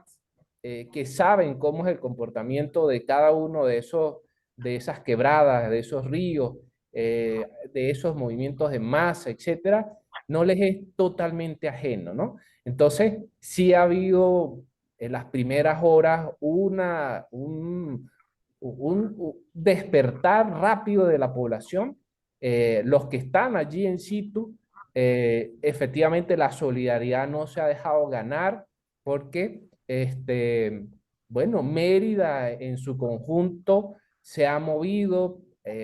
que saben cómo es el comportamiento de cada uno de esas quebradas, de esos ríos, de esos movimientos de masa, etcétera, no les es totalmente ajeno, ¿no? Entonces, sí ha habido en las primeras horas un despertar rápido de la población. Los que están allí en situ, efectivamente la solidaridad no se ha dejado ganar porque, bueno, Mérida en su conjunto se ha movido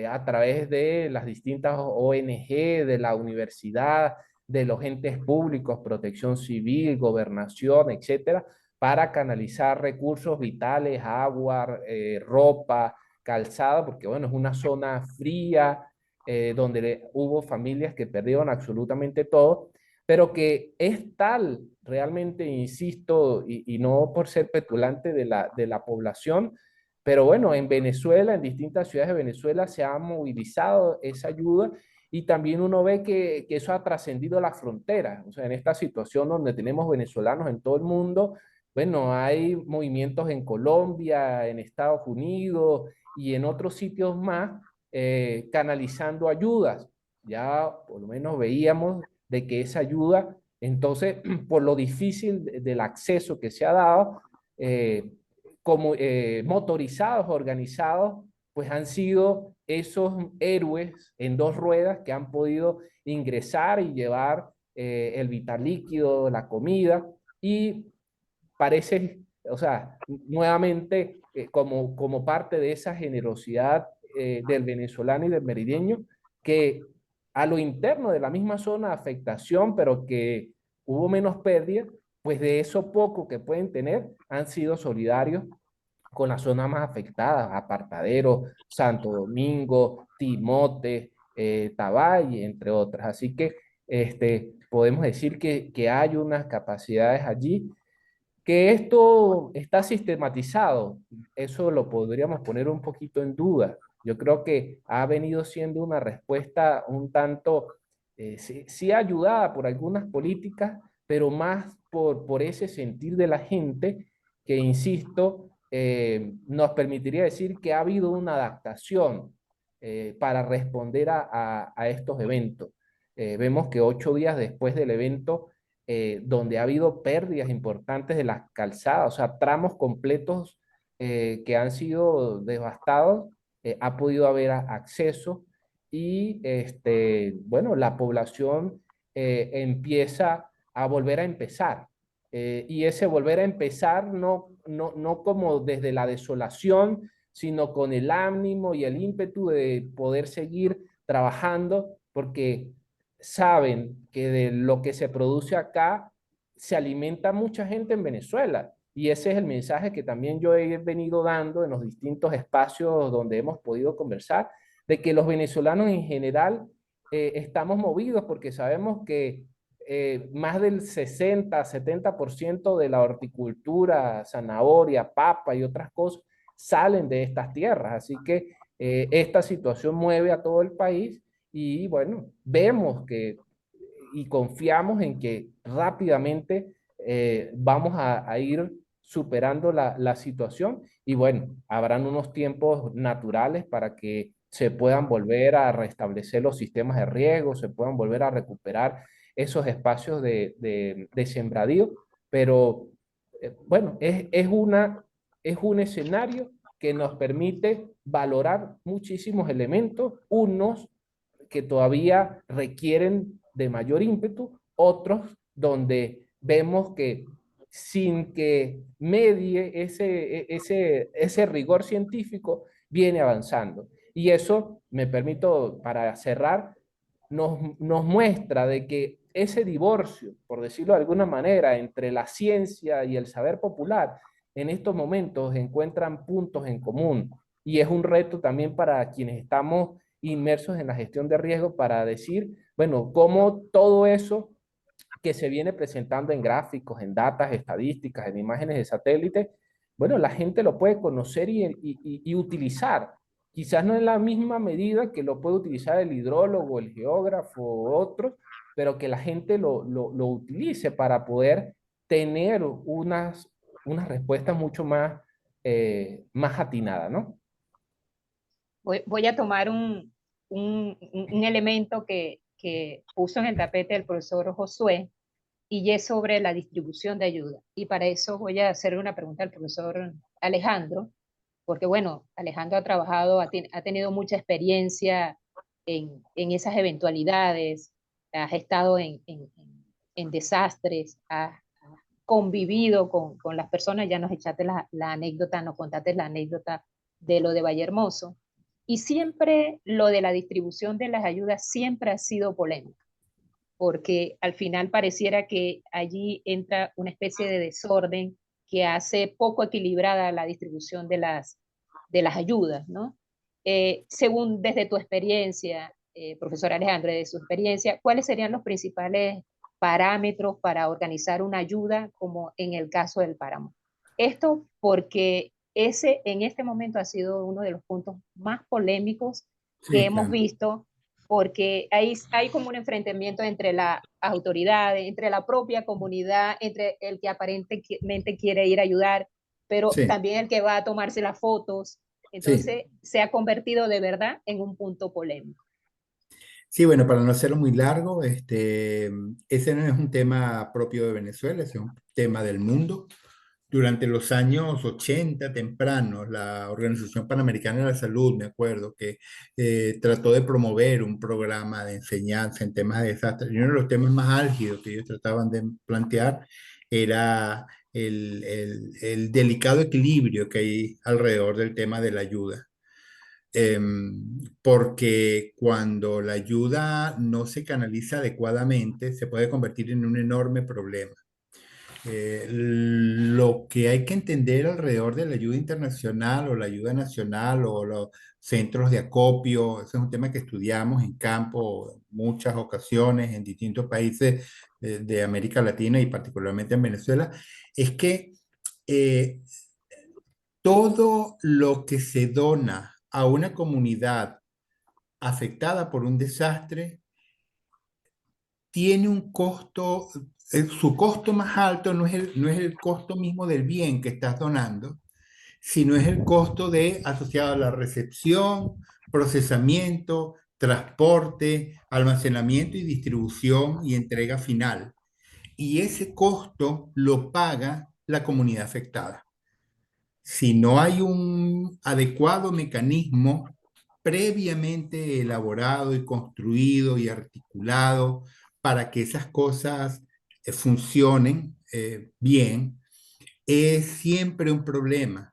a través de las distintas ONG, de la universidad, de los entes públicos, protección civil, gobernación, etcétera, para canalizar recursos vitales, agua, ropa, calzado, porque bueno, es una zona fría, donde hubo familias que perdieron absolutamente todo, pero que es tal, realmente, insisto, y no por ser petulante de la población, pero bueno, en Venezuela, en distintas ciudades de Venezuela se ha movilizado esa ayuda y también uno ve que eso ha trascendido las fronteras. O sea, en esta situación donde tenemos venezolanos en todo el mundo, bueno, hay movimientos en Colombia, en Estados Unidos y en otros sitios más, canalizando ayudas. Ya por lo menos veíamos de que esa ayuda, entonces, por lo difícil del acceso que se ha dado, como motorizados, organizados, pues han sido esos héroes en dos ruedas que han podido ingresar y llevar el vital líquido, la comida, y parece, o sea, nuevamente, como parte de esa generosidad del venezolano y del merideño, que a lo interno de la misma zona de afectación, pero que hubo menos pérdida, pues de eso poco que pueden tener, han sido solidarios con las zonas más afectadas, Apartadero, Santo Domingo, Timote, Tabay, entre otras. Así que podemos decir que hay unas capacidades allí. Que esto está sistematizado, eso lo podríamos poner un poquito en duda. Yo creo que ha venido siendo una respuesta un tanto, sí ayudada por algunas políticas, pero más por ese sentir de la gente que, insisto, nos permitiría decir que ha habido una adaptación para responder a estos eventos. Vemos que 8 días después del evento, donde ha habido pérdidas importantes de las calzadas, o sea, tramos completos que han sido devastados, ha podido haber acceso y, bueno, la población empieza a volver a empezar. Y ese volver a empezar no como desde la desolación, sino con el ánimo y el ímpetu de poder seguir trabajando, porque saben que de lo que se produce acá se alimenta mucha gente en Venezuela. Y ese es el mensaje que también yo he venido dando en los distintos espacios donde hemos podido conversar, de que los venezolanos en general estamos movidos porque sabemos que más del 60-70% de la horticultura, zanahoria, papa y otras cosas salen de estas tierras. Así que esta situación mueve a todo el país y bueno, vemos que y confiamos en que rápidamente vamos a ir superando la situación y bueno, habrán unos tiempos naturales para que se puedan volver a restablecer los sistemas de riego, se puedan volver a recuperar esos espacios de sembradío, pero bueno, es un escenario que nos permite valorar muchísimos elementos, unos que todavía requieren de mayor ímpetu, otros donde vemos que sin que medie ese rigor científico, viene avanzando. Y eso, me permito, para cerrar, nos muestra de que ese divorcio, por decirlo de alguna manera, entre la ciencia y el saber popular, en estos momentos encuentran puntos en común. Y es un reto también para quienes estamos inmersos en la gestión de riesgo para decir, bueno, cómo todo eso que se viene presentando en gráficos, en datas estadísticas, en imágenes de satélite, bueno, la gente lo puede conocer y utilizar. Quizás no en la misma medida que lo puede utilizar el hidrólogo, el geógrafo o otros, pero que la gente lo utilice para poder tener unas respuestas mucho más atinadas, ¿no? Voy a tomar un elemento que puso en el tapete el profesor Josué, y es sobre la distribución de ayuda. Y para eso voy a hacer una pregunta al profesor Alejandro, porque bueno, Alejandro ha trabajado, ha tenido mucha experiencia en esas eventualidades, has estado en desastres, has convivido con las personas, ya nos echaste la anécdota, nos contaste la anécdota de lo de Vallehermoso, y siempre lo de la distribución de las ayudas siempre ha sido polémico, porque al final pareciera que allí entra una especie de desorden que hace poco equilibrada la distribución de las ayudas, ¿no? Según desde tu experiencia, profesor Alejandro, de su experiencia, ¿cuáles serían los principales parámetros para organizar una ayuda como en el caso del páramo? Esto porque ese en este momento ha sido uno de los puntos más polémicos que Sí, hemos claro. visto, porque hay como un enfrentamiento entre las autoridades, entre la propia comunidad, entre el que aparentemente quiere ir a ayudar, pero Sí, también el que va a tomarse las fotos. sí. Entonces se ha convertido de verdad en un punto polémico. Sí, bueno, para no hacerlo muy largo, ese no es un tema propio de Venezuela, ese es un tema del mundo. Durante los años 80 tempranos, la Organización Panamericana de la Salud, me acuerdo, que trató de promover un programa de enseñanza en temas de desastres. Y uno de los temas más álgidos que ellos trataban de plantear era el delicado equilibrio que hay alrededor del tema de la ayuda. Porque cuando la ayuda no se canaliza adecuadamente, se puede convertir en un enorme problema. Lo que hay que entender alrededor de la ayuda internacional o la ayuda nacional o los centros de acopio, ese es un tema que estudiamos en campo en muchas ocasiones en distintos países de América Latina y particularmente en Venezuela, es que eh, todo lo que se dona a una comunidad afectada por un desastre tiene un costo, su costo más alto no es el costo mismo del bien que estás donando, sino es el costo asociado a la recepción, procesamiento, transporte, almacenamiento y distribución y entrega final. Y ese costo lo paga la comunidad afectada. Si no hay un adecuado mecanismo previamente elaborado y construido y articulado para que esas cosas funcionen bien, es siempre un problema.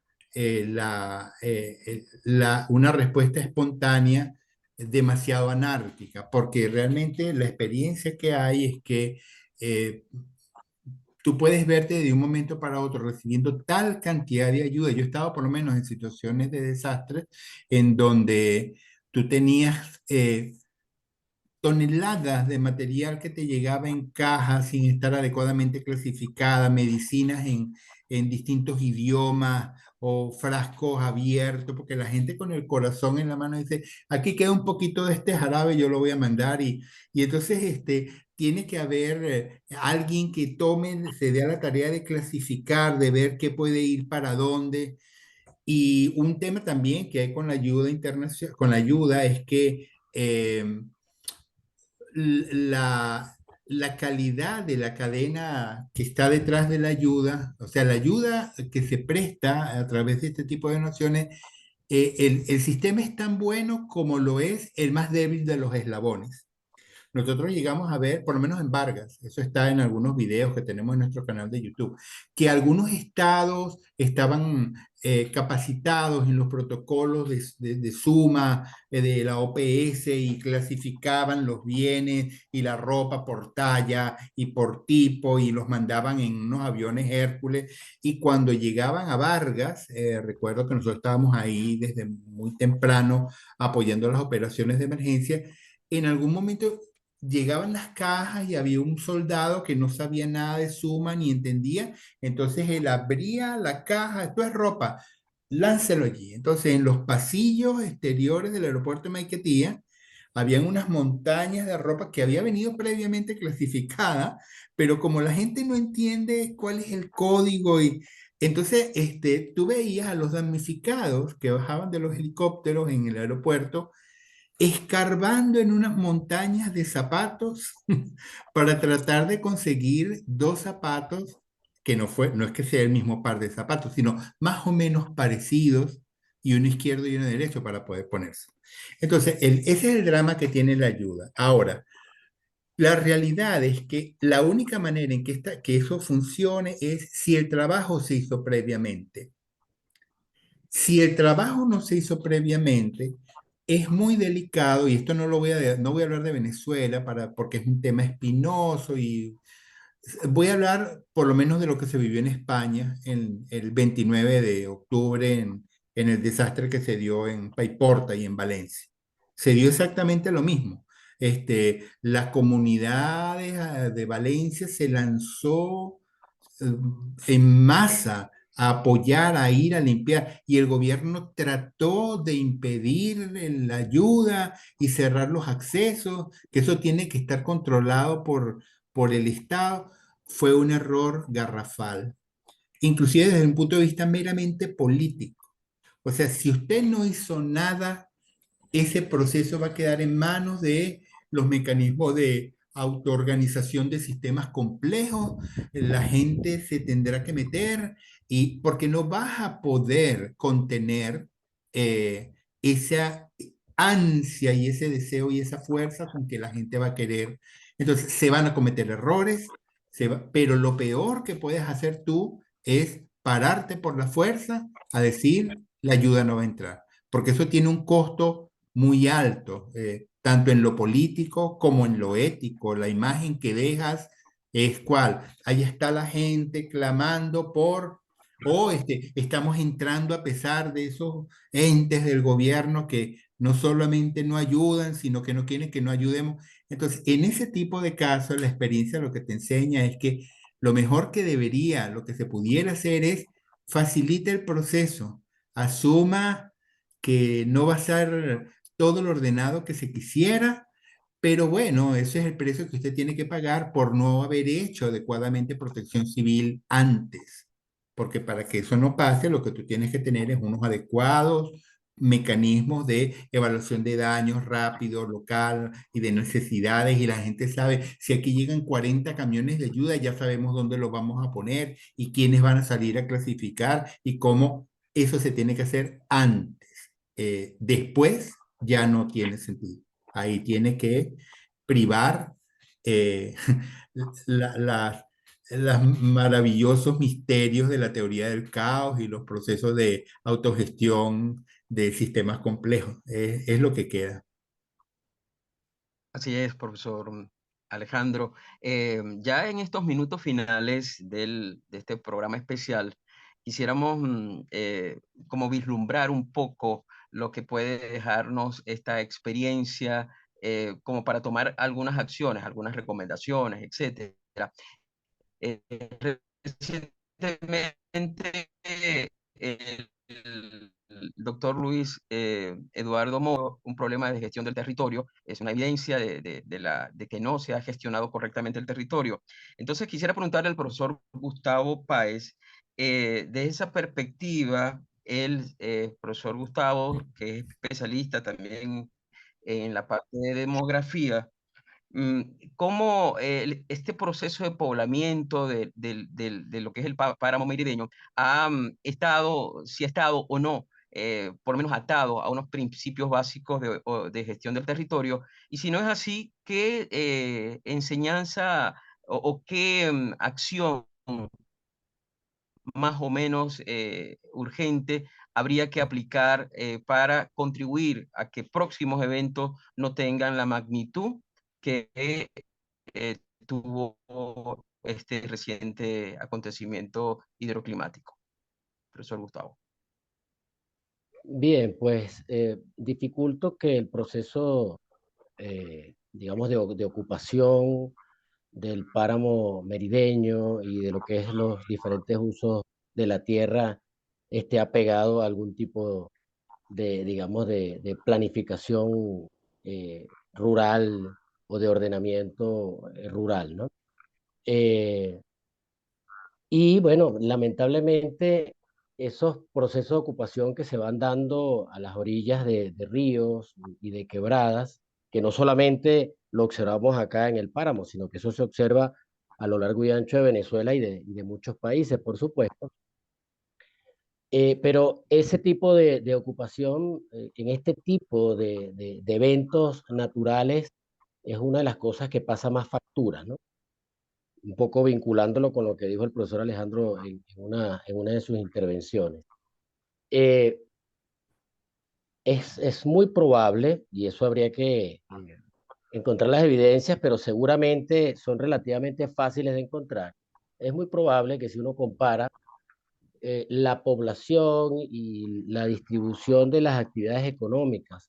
Una respuesta espontánea demasiado anárquica, porque realmente la experiencia que hay es que eh, tú puedes verte de un momento para otro recibiendo tal cantidad de ayuda. Yo he estado por lo menos en situaciones de desastre en donde tú tenías toneladas de material que te llegaba en cajas sin estar adecuadamente clasificada, medicinas en distintos idiomas o frascos abiertos, porque la gente con el corazón en la mano dice, aquí queda un poquito de este jarabe, yo lo voy a mandar y entonces tiene que haber alguien que tome, se dé a la tarea de clasificar, de ver qué puede ir para dónde. Y un tema también que hay con la ayuda internacional, con la ayuda es que la, la calidad de la cadena que está detrás de la ayuda, o sea, la ayuda que se presta a través de este tipo de donaciones, el sistema es tan bueno como lo es el más débil de los eslabones. Nosotros llegamos a ver, por lo menos en Vargas, eso está en algunos videos que tenemos en nuestro canal de YouTube, que algunos estados estaban capacitados en los protocolos de suma de la OPS y clasificaban los bienes y la ropa por talla y por tipo y los mandaban en unos aviones Hércules. Y cuando llegaban a Vargas, recuerdo que nosotros estábamos ahí desde muy temprano apoyando las operaciones de emergencia, en algún momento llegaban las cajas y había un soldado que no sabía nada de suma ni entendía, entonces él abría la caja, esto es ropa, láncelo allí. Entonces en los pasillos exteriores del aeropuerto de Maiquetía habían unas montañas de ropa que había venido previamente clasificada, pero como la gente no entiende cuál es el código y entonces tú veías a los damnificados que bajaban de los helicópteros en el aeropuerto escarbando en unas montañas de zapatos para tratar de conseguir dos zapatos que no es que sea el mismo par de zapatos, sino más o menos parecidos y uno izquierdo y uno derecho para poder ponerse. Entonces, ese es el drama que tiene la ayuda. Ahora, la realidad es que la única manera en que eso funcione es si el trabajo se hizo previamente. Si el trabajo no se hizo previamente, es muy delicado, y esto no voy a hablar de Venezuela porque es un tema espinoso, y voy a hablar por lo menos de lo que se vivió en España en el 29 de octubre en el desastre que se dio en Paiporta y en Valencia. Se dio exactamente lo mismo. Las comunidades de Valencia se lanzó eh, en masa a apoyar, a ir a limpiar, y el gobierno trató de impedir la ayuda y cerrar los accesos, que eso tiene que estar controlado por el Estado. Fue un error garrafal, inclusive desde un punto de vista meramente político. O sea, si usted no hizo nada, ese proceso va a quedar en manos de los mecanismos de autoorganización de sistemas complejos. La gente se tendrá que meter y porque no vas a poder contener esa ansia y ese deseo y esa fuerza con que la gente va a querer. Entonces, se van a cometer errores, pero lo peor que puedes hacer tú es pararte por la fuerza a decir, la ayuda no va a entrar, porque eso tiene un costo muy alto, tanto en lo político como en lo ético. La imagen que dejas es cuál. Ahí está la gente clamando estamos entrando a pesar de esos entes del gobierno que no solamente no ayudan, sino que no quieren que no ayudemos. Entonces, en ese tipo de casos, la experiencia lo que te enseña es que lo mejor que lo que se pudiera hacer es facilite el proceso, asuma que no va a ser todo lo ordenado que se quisiera, pero bueno, ese es el precio que usted tiene que pagar por no haber hecho adecuadamente protección civil antes. Porque para que eso no pase, lo que tú tienes que tener es unos adecuados mecanismos de evaluación de daños rápido, local y de necesidades, y la gente sabe, si aquí llegan 40 camiones de ayuda, ya sabemos dónde los vamos a poner y quiénes van a salir a clasificar y cómo eso se tiene que hacer antes. Después ya no tiene sentido. Ahí tiene que privar eh, la- las los maravillosos misterios de la teoría del caos y los procesos de autogestión de sistemas complejos. Es lo que queda. Así es, profesor Alejandro. Ya en estos minutos finales de este programa especial, quisiéramos como vislumbrar un poco lo que puede dejarnos esta experiencia, como para tomar algunas acciones, algunas recomendaciones, etcétera. Eh, Recientemente, el doctor Luis Eduardo Moro, un problema de gestión del territorio, es una evidencia de que no se ha gestionado correctamente el territorio. Entonces, quisiera preguntarle al profesor Gustavo Páez, de esa perspectiva, el profesor Gustavo, que es especialista también en la parte de demografía, cómo este proceso de poblamiento de lo que es el páramo merideño si ha estado o no, por lo menos atado a unos principios básicos de gestión del territorio, y si no es así, ¿qué enseñanza o qué acción más o menos urgente habría que aplicar para contribuir a que próximos eventos no tengan la magnitud que tuvo este reciente acontecimiento hidroclimático? Profesor Gustavo. Bien, pues dificulto que el proceso digamos, de ocupación del páramo merideño y de lo que es los diferentes usos de la tierra esté apegado a algún tipo de, digamos, de planificación rural o de ordenamiento rural, ¿no? Eh, y bueno, lamentablemente esos procesos de ocupación que se van dando a las orillas de ríos y de quebradas, que no solamente lo observamos acá en el páramo, sino que eso se observa a lo largo y ancho de Venezuela y de muchos países, por supuesto. Pero ese tipo de ocupación, en este tipo de eventos naturales, es una de las cosas que pasa más factura, ¿no? Un poco vinculándolo con lo que dijo el profesor Alejandro en una de sus intervenciones. Eh, es muy probable, y eso habría que encontrar las evidencias, pero seguramente son relativamente fáciles de encontrar. Es muy probable que si uno compara la población y la distribución de las actividades económicas,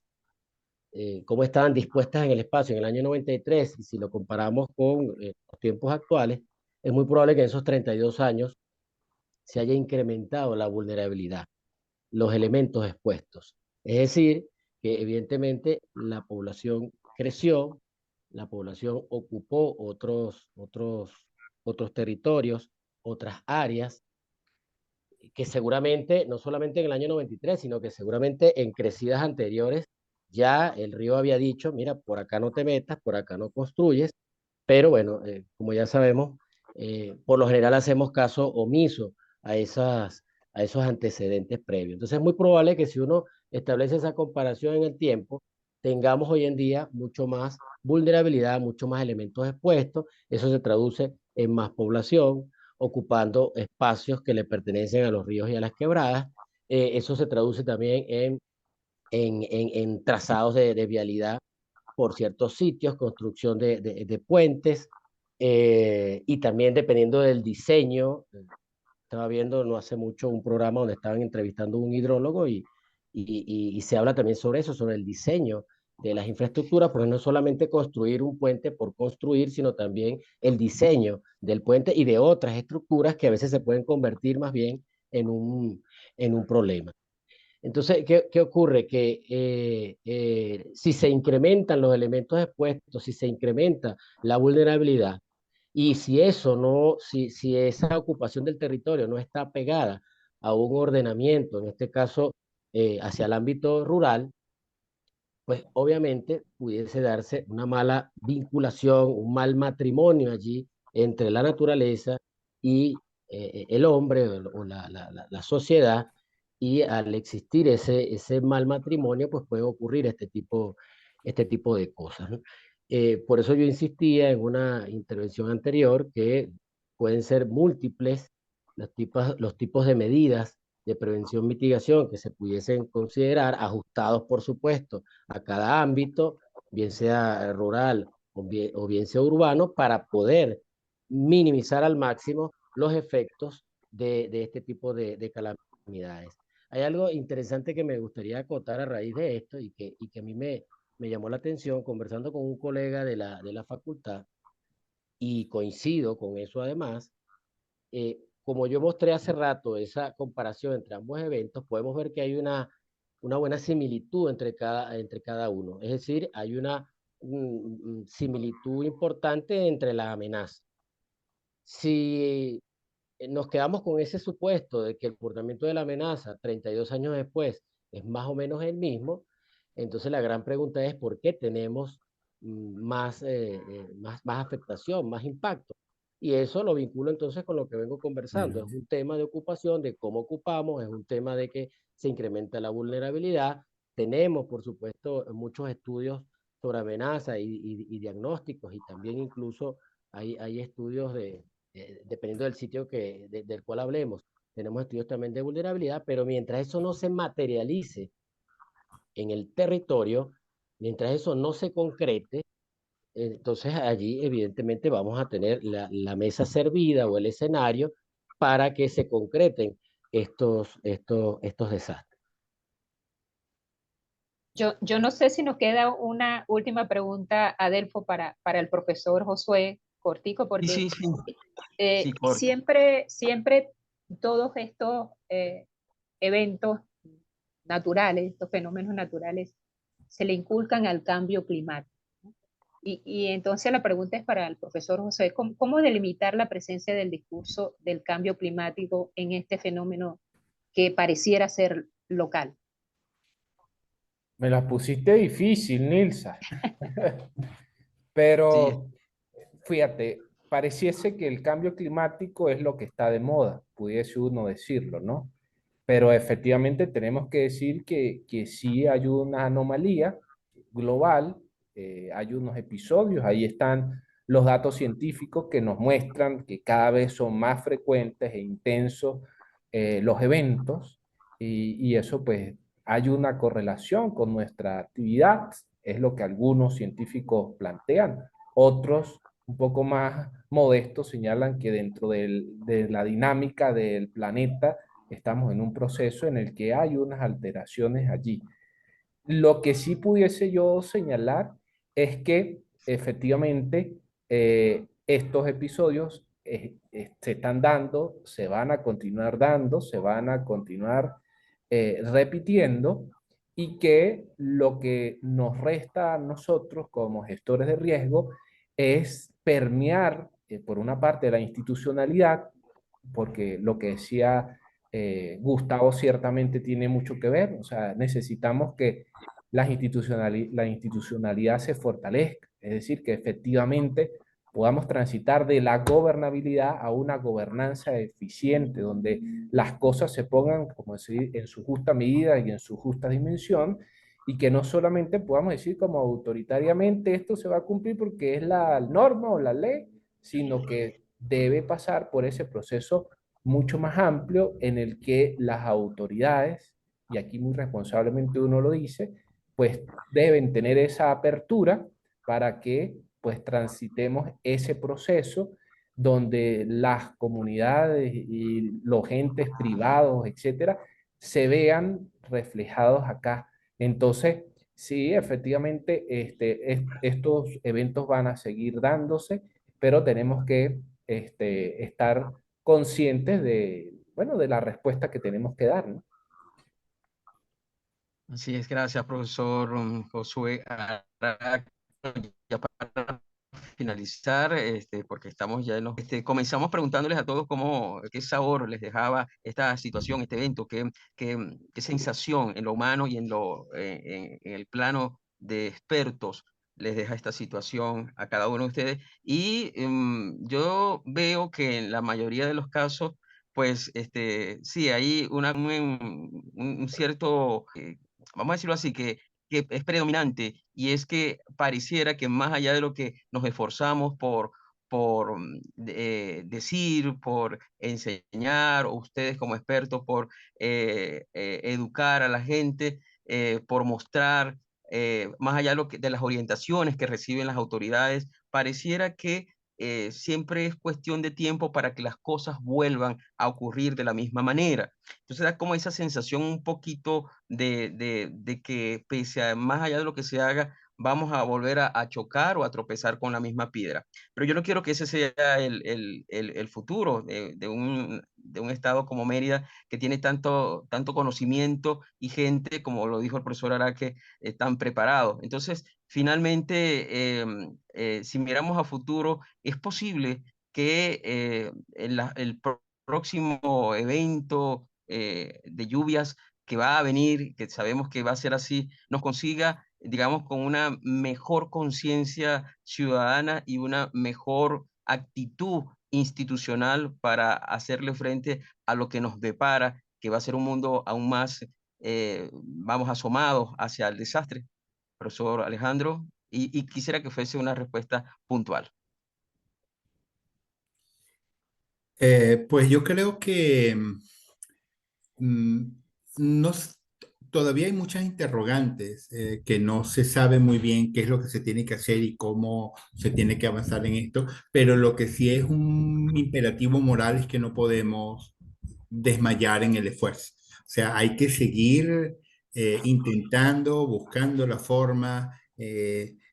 cómo estaban dispuestas en el espacio en el año 93, y si lo comparamos con los tiempos actuales, es muy probable que en esos 32 años se haya incrementado la vulnerabilidad, los elementos expuestos. Es decir, que evidentemente la población creció, la población ocupó otros territorios, otras áreas, que seguramente, no solamente en el año 93, sino que seguramente en crecidas anteriores, ya el río había dicho, mira, por acá no te metas, por acá no construyes, pero bueno, como ya sabemos, por lo general hacemos caso omiso a, a esos antecedentes previos. Entonces es muy probable que si uno establece esa comparación en el tiempo, tengamos hoy en día mucho más vulnerabilidad, mucho más elementos expuestos. Eso se traduce en más población, ocupando espacios que le pertenecen a los ríos y a las quebradas. Eso se traduce también en trazados de vialidad por ciertos sitios, construcción de puentes, y también dependiendo del diseño. Estaba viendo no hace mucho un programa donde estaban entrevistando a un hidrólogo y se habla también sobre eso, sobre el diseño de las infraestructuras, porque no es solamente construir un puente por construir, sino también el diseño del puente y de otras estructuras que a veces se pueden convertir más bien en en un problema. Entonces, ¿qué ocurre? Que si se incrementan los elementos expuestos, si se incrementa la vulnerabilidad, y si eso no, si esa ocupación del territorio no está pegada a un ordenamiento, en este caso hacia el ámbito rural, pues obviamente pudiese darse una mala vinculación, un mal matrimonio allí entre la naturaleza y el hombre o la sociedad, y al existir ese mal matrimonio, pues puede ocurrir este tipo de cosas, ¿no? Por eso yo insistía en una intervención anterior que pueden ser múltiples los tipos de medidas de prevención mitigación que se pudiesen considerar, ajustados por supuesto a cada ámbito, bien sea rural o bien sea urbano, para poder minimizar al máximo los efectos de este tipo de calamidades. Hay algo interesante que me gustaría acotar a raíz de esto y que a mí me llamó la atención conversando con un colega de la facultad, y coincido con eso además. Como yo mostré hace rato esa comparación entre ambos eventos, podemos ver que hay una buena similitud entre cada uno. Es decir, hay una similitud importante entre las amenazas. Si nos quedamos con ese supuesto de que el comportamiento de la amenaza 32 años después es más o menos el mismo, entonces la gran pregunta es por qué tenemos más afectación, más impacto. Y eso lo vinculo entonces con lo que vengo conversando. Es un tema de ocupación, de cómo ocupamos, es un tema de que se incrementa la vulnerabilidad. Tenemos, por supuesto, muchos estudios sobre amenazas y diagnósticos, y también incluso hay estudios dependiendo del sitio del cual hablemos, tenemos estudios también de vulnerabilidad, pero mientras eso no se materialice en el territorio, mientras eso no se concrete, entonces allí evidentemente vamos a tener la mesa servida o el escenario para que se concreten estos desastres. Yo no sé si nos queda una última pregunta, Adelfo, para el profesor Josué Cortico, Sí, porque sí, sí, sí, corto. siempre todos estos eventos naturales, estos fenómenos naturales, se le inculcan al cambio climático. Y entonces la pregunta es para el profesor José, ¿cómo delimitar la presencia del discurso del cambio climático en este fenómeno que pareciera ser local? Me las pusiste difícil, Nilsa. Sí, Pero fíjate, pareciese que el cambio climático es lo que está de moda, pudiese uno decirlo, ¿no? Pero efectivamente tenemos que decir que sí hay una anomalía global, hay unos episodios, ahí están los datos científicos que nos muestran que cada vez son más frecuentes e intensos los eventos y eso pues hay una correlación con nuestra actividad, es lo que algunos científicos plantean. Otros, un poco más modestos, señalan que dentro de la dinámica del planeta estamos en un proceso en el que hay unas alteraciones allí. Lo que sí pudiese yo señalar es que efectivamente estos episodios se están dando, se van a continuar dando, se van a continuar repitiendo y que lo que nos resta a nosotros como gestores de riesgo es permear, por una parte, la institucionalidad, porque lo que decía Gustavo ciertamente tiene mucho que ver, o sea, necesitamos que la institucionalidad se fortalezca, es decir, que efectivamente podamos transitar de la gobernabilidad a una gobernanza eficiente, donde las cosas se pongan, como decir, en su justa medida y en su justa dimensión, y que no solamente podamos decir como autoritariamente esto se va a cumplir porque es la norma o la ley, sino que debe pasar por ese proceso mucho más amplio en el que las autoridades, y aquí muy responsablemente uno lo dice, pues deben tener esa apertura para que pues transitemos ese proceso donde las comunidades y los entes privados, etcétera, se vean reflejados acá. Entonces, sí, efectivamente, estos eventos van a seguir dándose, pero tenemos que estar conscientes de, bueno, de la respuesta que tenemos que dar, ¿no? así es, gracias, profesor Josué Araque. Ya para finalizar, porque estamos ya comenzamos preguntándoles a todos qué sabor les dejaba esta situación, este evento, qué sensación en lo humano y en el plano de expertos les deja esta situación a cada uno de ustedes. Y yo veo que en la mayoría de los casos, pues sí, hay un cierto, vamos a decirlo así, que es predominante, y es que pareciera que más allá de lo que nos esforzamos por decir, por enseñar, o ustedes como expertos por educar a la gente, por mostrar, más allá de las orientaciones que reciben las autoridades, pareciera que siempre es cuestión de tiempo para que las cosas vuelvan a ocurrir de la misma manera. Entonces da como esa sensación un poquito de que pese a más allá de lo que se haga, vamos a volver a chocar o a tropezar con la misma piedra. Pero yo no quiero que ese sea el futuro de un estado como Mérida, que tiene tanto conocimiento y gente, como lo dijo el profesor Araque, tan preparado. Entonces, finalmente, si miramos a futuro, es posible que próximo evento de lluvias que va a venir, que sabemos que va a ser así, nos consiga, digamos, con una mejor conciencia ciudadana y una mejor actitud institucional para hacerle frente a lo que nos depara, que va a ser un mundo aún más, vamos, asomados hacia el desastre. Profesor Alejandro, y quisiera que fuese una respuesta puntual. Pues yo creo que mm, no, todavía hay muchas interrogantes que no se sabe muy bien qué es lo que se tiene que hacer y cómo se tiene que avanzar en esto, pero lo que sí es un imperativo moral es que no podemos desmayar en el esfuerzo. O sea, hay que seguir intentando, buscando la forma,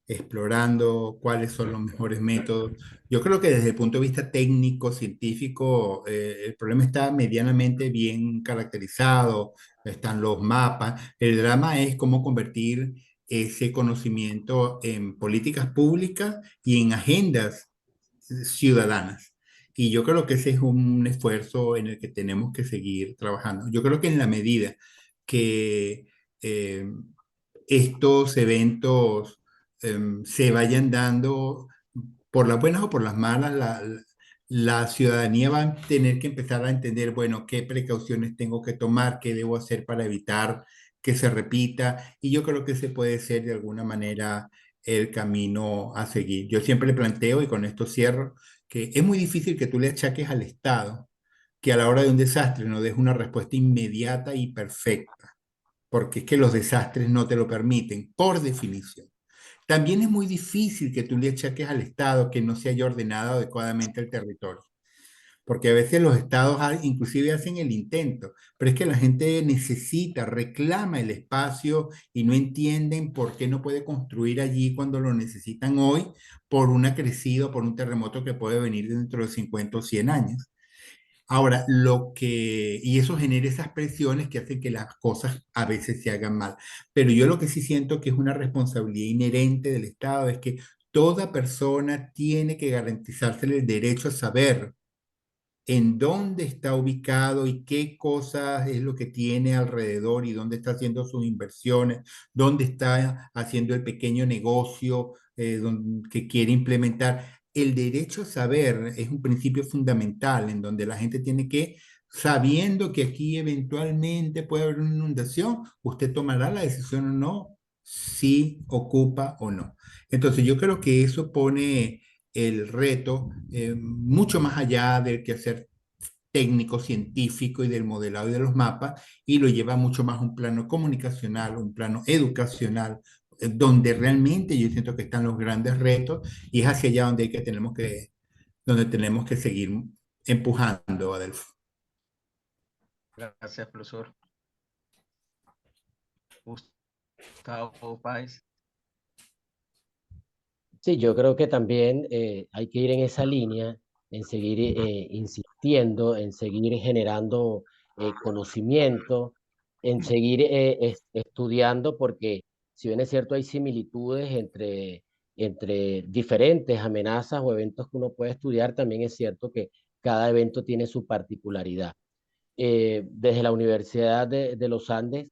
explorando cuáles son los mejores métodos. Yo creo que desde el punto de vista técnico, científico, el problema está medianamente bien caracterizado, están los mapas. El drama es cómo convertir ese conocimiento en políticas públicas y en agendas ciudadanas. Y yo creo que ese es un esfuerzo en el que tenemos que seguir trabajando. Yo creo que en la medida que eh, estos eventos se vayan dando por las buenas o por las malas, la ciudadanía va a tener que empezar a entender, bueno, qué precauciones tengo que tomar, qué debo hacer para evitar que se repita. Y yo creo que ese puede ser de alguna manera el camino a seguir. Yo siempre le planteo, y con esto cierro, que es muy difícil que tú le achaques al Estado que a la hora de un desastre no des una respuesta inmediata y perfecta, porque es que los desastres no te lo permiten, por definición. También es muy difícil que tú le achaques al Estado que no se haya ordenado adecuadamente el territorio, porque a veces los estados inclusive hacen el intento, pero es que la gente necesita, reclama el espacio y no entienden por qué no puede construir allí cuando lo necesitan hoy por una crecida o por un terremoto que puede venir dentro de 50 o 100 años. Ahora, y eso genera esas presiones que hacen que las cosas a veces se hagan mal. Pero yo lo que sí siento que es una responsabilidad inherente del Estado es que toda persona tiene que garantizarse el derecho a saber en dónde está ubicado y qué cosas es lo que tiene alrededor y dónde está haciendo sus inversiones, dónde está haciendo el pequeño negocio que quiere implementar. El derecho a saber es un principio fundamental en donde la gente tiene que, sabiendo que aquí eventualmente puede haber una inundación, usted tomará la decisión o no, si ocupa o no. Entonces yo creo que eso pone el reto mucho más allá del quehacer técnico, científico y del modelado y de los mapas, y lo lleva mucho más a un plano comunicacional, un plano educacional, donde realmente yo siento que están los grandes retos y es hacia allá donde, donde tenemos que seguir empujando, Adelfo. Gracias, profesor. Gustavo Páez. Sí, yo creo que también hay que ir en esa línea, en seguir insistiendo, en seguir generando conocimiento, en seguir estudiando, porque si bien es cierto, hay similitudes entre diferentes amenazas o eventos que uno puede estudiar, también es cierto que cada evento tiene su particularidad. Desde la Universidad de los Andes,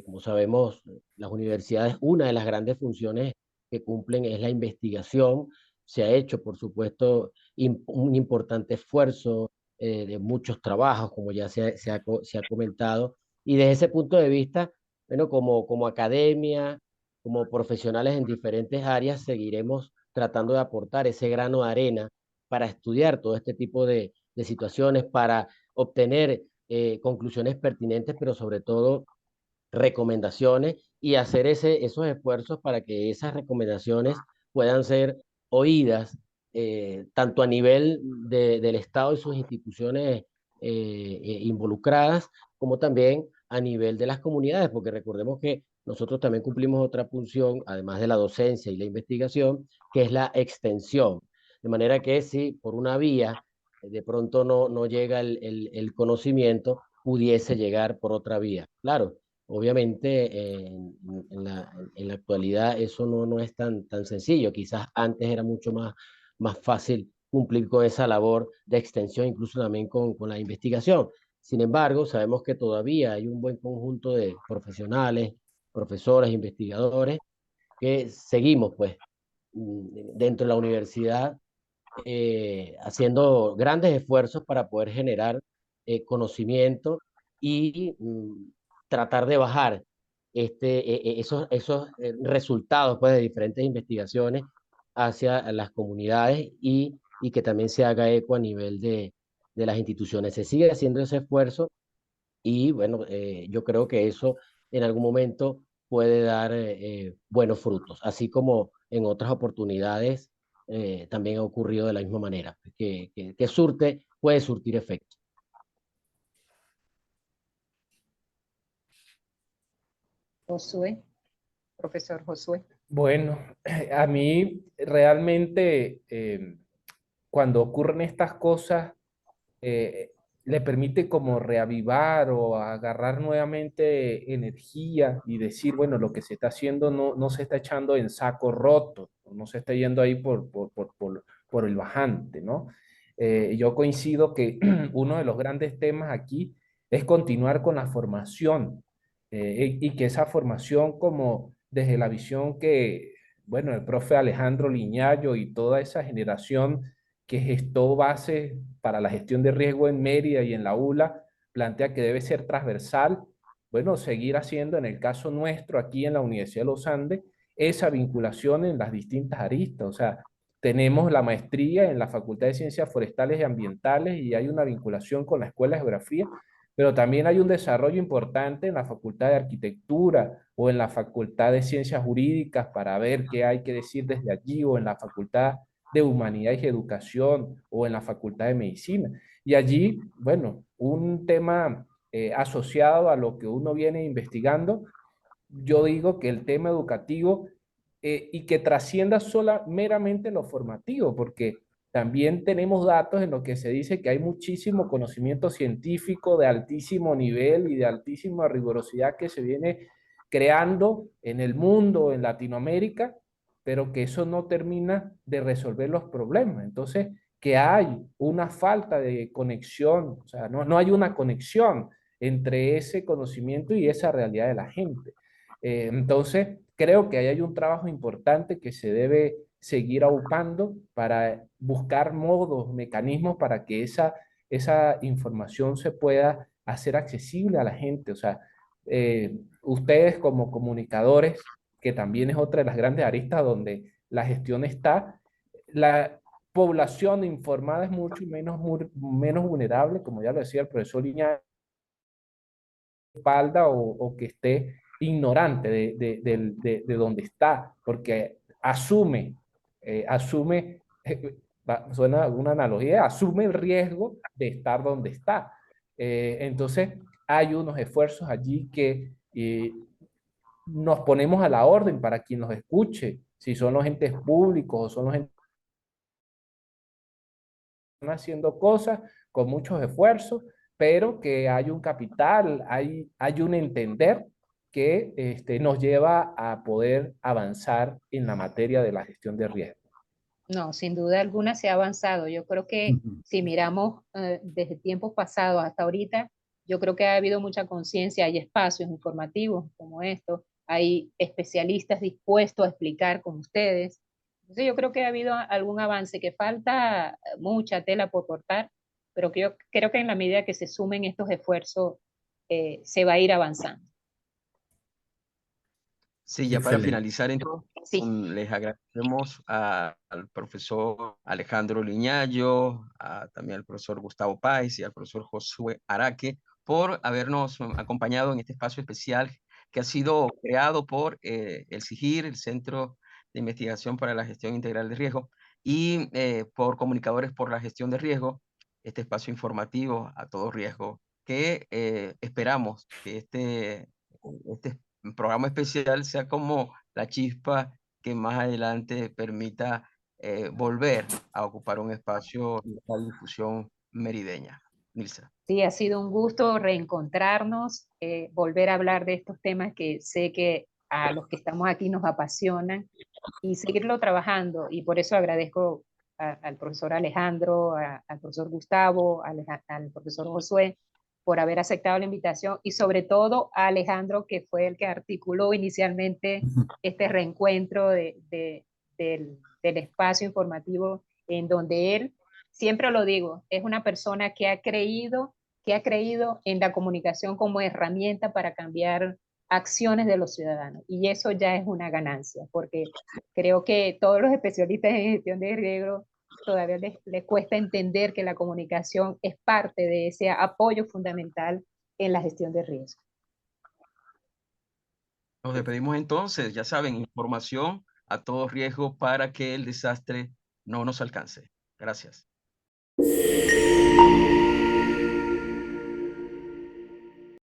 como sabemos, las universidades, una de las grandes funciones que cumplen es la investigación. Se ha hecho, por supuesto, un importante esfuerzo de muchos trabajos, como ya se ha comentado. Y desde ese punto de vista, bueno, como academia, como profesionales en diferentes áreas, seguiremos tratando de aportar ese grano de arena para estudiar todo este tipo de situaciones, para obtener conclusiones pertinentes, pero sobre todo recomendaciones y hacer esos esfuerzos para que esas recomendaciones puedan ser oídas tanto a nivel del Estado y sus instituciones involucradas, como también a nivel de las comunidades, porque recordemos que nosotros también cumplimos otra función, además de la docencia y la investigación, que es la extensión. De manera que si por una vía de pronto no llega el conocimiento, pudiese llegar por otra vía. Claro, obviamente, en la actualidad eso no es tan sencillo. Quizás antes era mucho más fácil cumplir con esa labor de extensión, incluso también con la investigación. Sin embargo, sabemos que todavía hay un buen conjunto de profesionales, profesores, investigadores, que seguimos, pues, dentro de la universidad, haciendo grandes esfuerzos para poder generar conocimiento y tratar de bajar esos resultados, pues, de diferentes investigaciones hacia las comunidades y que también se haga eco a nivel de las instituciones. Se sigue haciendo ese esfuerzo y bueno, yo creo que eso en algún momento puede dar buenos frutos, así como en otras oportunidades también ha ocurrido de la misma manera, que puede surtir efecto. Josué, profesor Josué. Bueno, a mí realmente cuando ocurren estas cosas eh, le permite como reavivar o agarrar nuevamente energía y decir, bueno, lo que se está haciendo no se está echando en saco roto, no se está yendo ahí por el bajante, ¿no? Yo coincido que uno de los grandes temas aquí es continuar con la formación y que esa formación como desde la visión que, bueno, el profe Alejandro Liñayo y toda esa generación que gestó bases para la gestión de riesgo en Mérida y en la ULA, plantea que debe ser transversal, bueno, seguir haciendo en el caso nuestro aquí en la Universidad de los Andes, esa vinculación en las distintas aristas, o sea, tenemos la maestría en la Facultad de Ciencias Forestales y Ambientales y hay una vinculación con la Escuela de Geografía, pero también hay un desarrollo importante en la Facultad de Arquitectura o en la Facultad de Ciencias Jurídicas para ver qué hay que decir desde allí o en la Facultad de Humanidades y Educación o en la Facultad de Medicina. Y allí, bueno, un tema asociado a lo que uno viene investigando, yo digo que el tema educativo y que trascienda sola meramente lo formativo, porque también tenemos datos en los que se dice que hay muchísimo conocimiento científico de altísimo nivel y de altísima rigurosidad que se viene creando en el mundo, en Latinoamérica, pero que eso no termina de resolver los problemas. Entonces, que hay una falta de conexión, o sea, no hay una conexión entre ese conocimiento y esa realidad de la gente. Entonces, creo que ahí hay un trabajo importante que se debe seguir aupando para buscar modos, mecanismos para que esa información se pueda hacer accesible a la gente. O sea, ustedes como comunicadores, que también es otra de las grandes aristas donde la gestión está, la población informada es mucho menos vulnerable, como ya lo decía el profesor Liñán, espalda o que esté ignorante de donde está, porque asume, suena una analogía, asume el riesgo de estar donde está. Entonces, hay unos esfuerzos allí que nos ponemos a la orden para quien nos escuche, si son los entes públicos o son los entes que están haciendo cosas con muchos esfuerzos, pero que hay un capital, hay un entender que nos lleva a poder avanzar en la materia de la gestión de riesgo. No, sin duda alguna se ha avanzado. Yo creo que si miramos desde tiempos pasados hasta ahorita, yo creo que ha habido mucha conciencia, hay espacios informativos como estos, hay especialistas dispuestos a explicar con ustedes. Entonces yo creo que ha habido algún avance, que falta mucha tela por cortar, pero que yo creo que en la medida que se sumen estos esfuerzos, se va a ir avanzando. Sí, ya para Excelente. finalizar, entonces, Sí. les agradecemos al profesor Alejandro Liñayo, también al profesor Gustavo Páez y al profesor Josué Araque por habernos acompañado en este espacio especial que ha sido creado por el CIGIR, el Centro de Investigación para la Gestión Integral de Riesgo, y por Comunicadores por la Gestión de Riesgo, este espacio informativo a todo riesgo, que esperamos que este programa especial sea como la chispa que más adelante permita volver a ocupar un espacio de tal difusión merideña. Nilsa. Sí, ha sido un gusto reencontrarnos, volver a hablar de estos temas que sé que a los que estamos aquí nos apasionan y seguirlo trabajando. Y por eso agradezco al profesor Alejandro, al profesor Gustavo, al profesor Josué por haber aceptado la invitación y sobre todo a Alejandro, que fue el que articuló inicialmente este reencuentro del espacio informativo en donde él, siempre lo digo, es una persona que ha creído en la comunicación como herramienta para cambiar acciones de los ciudadanos. Y eso ya es una ganancia, porque creo que todos los especialistas en gestión de riesgo todavía les cuesta entender que la comunicación es parte de ese apoyo fundamental en la gestión de riesgo. Nos despedimos entonces, ya saben, información a todo riesgo para que el desastre no nos alcance. Gracias.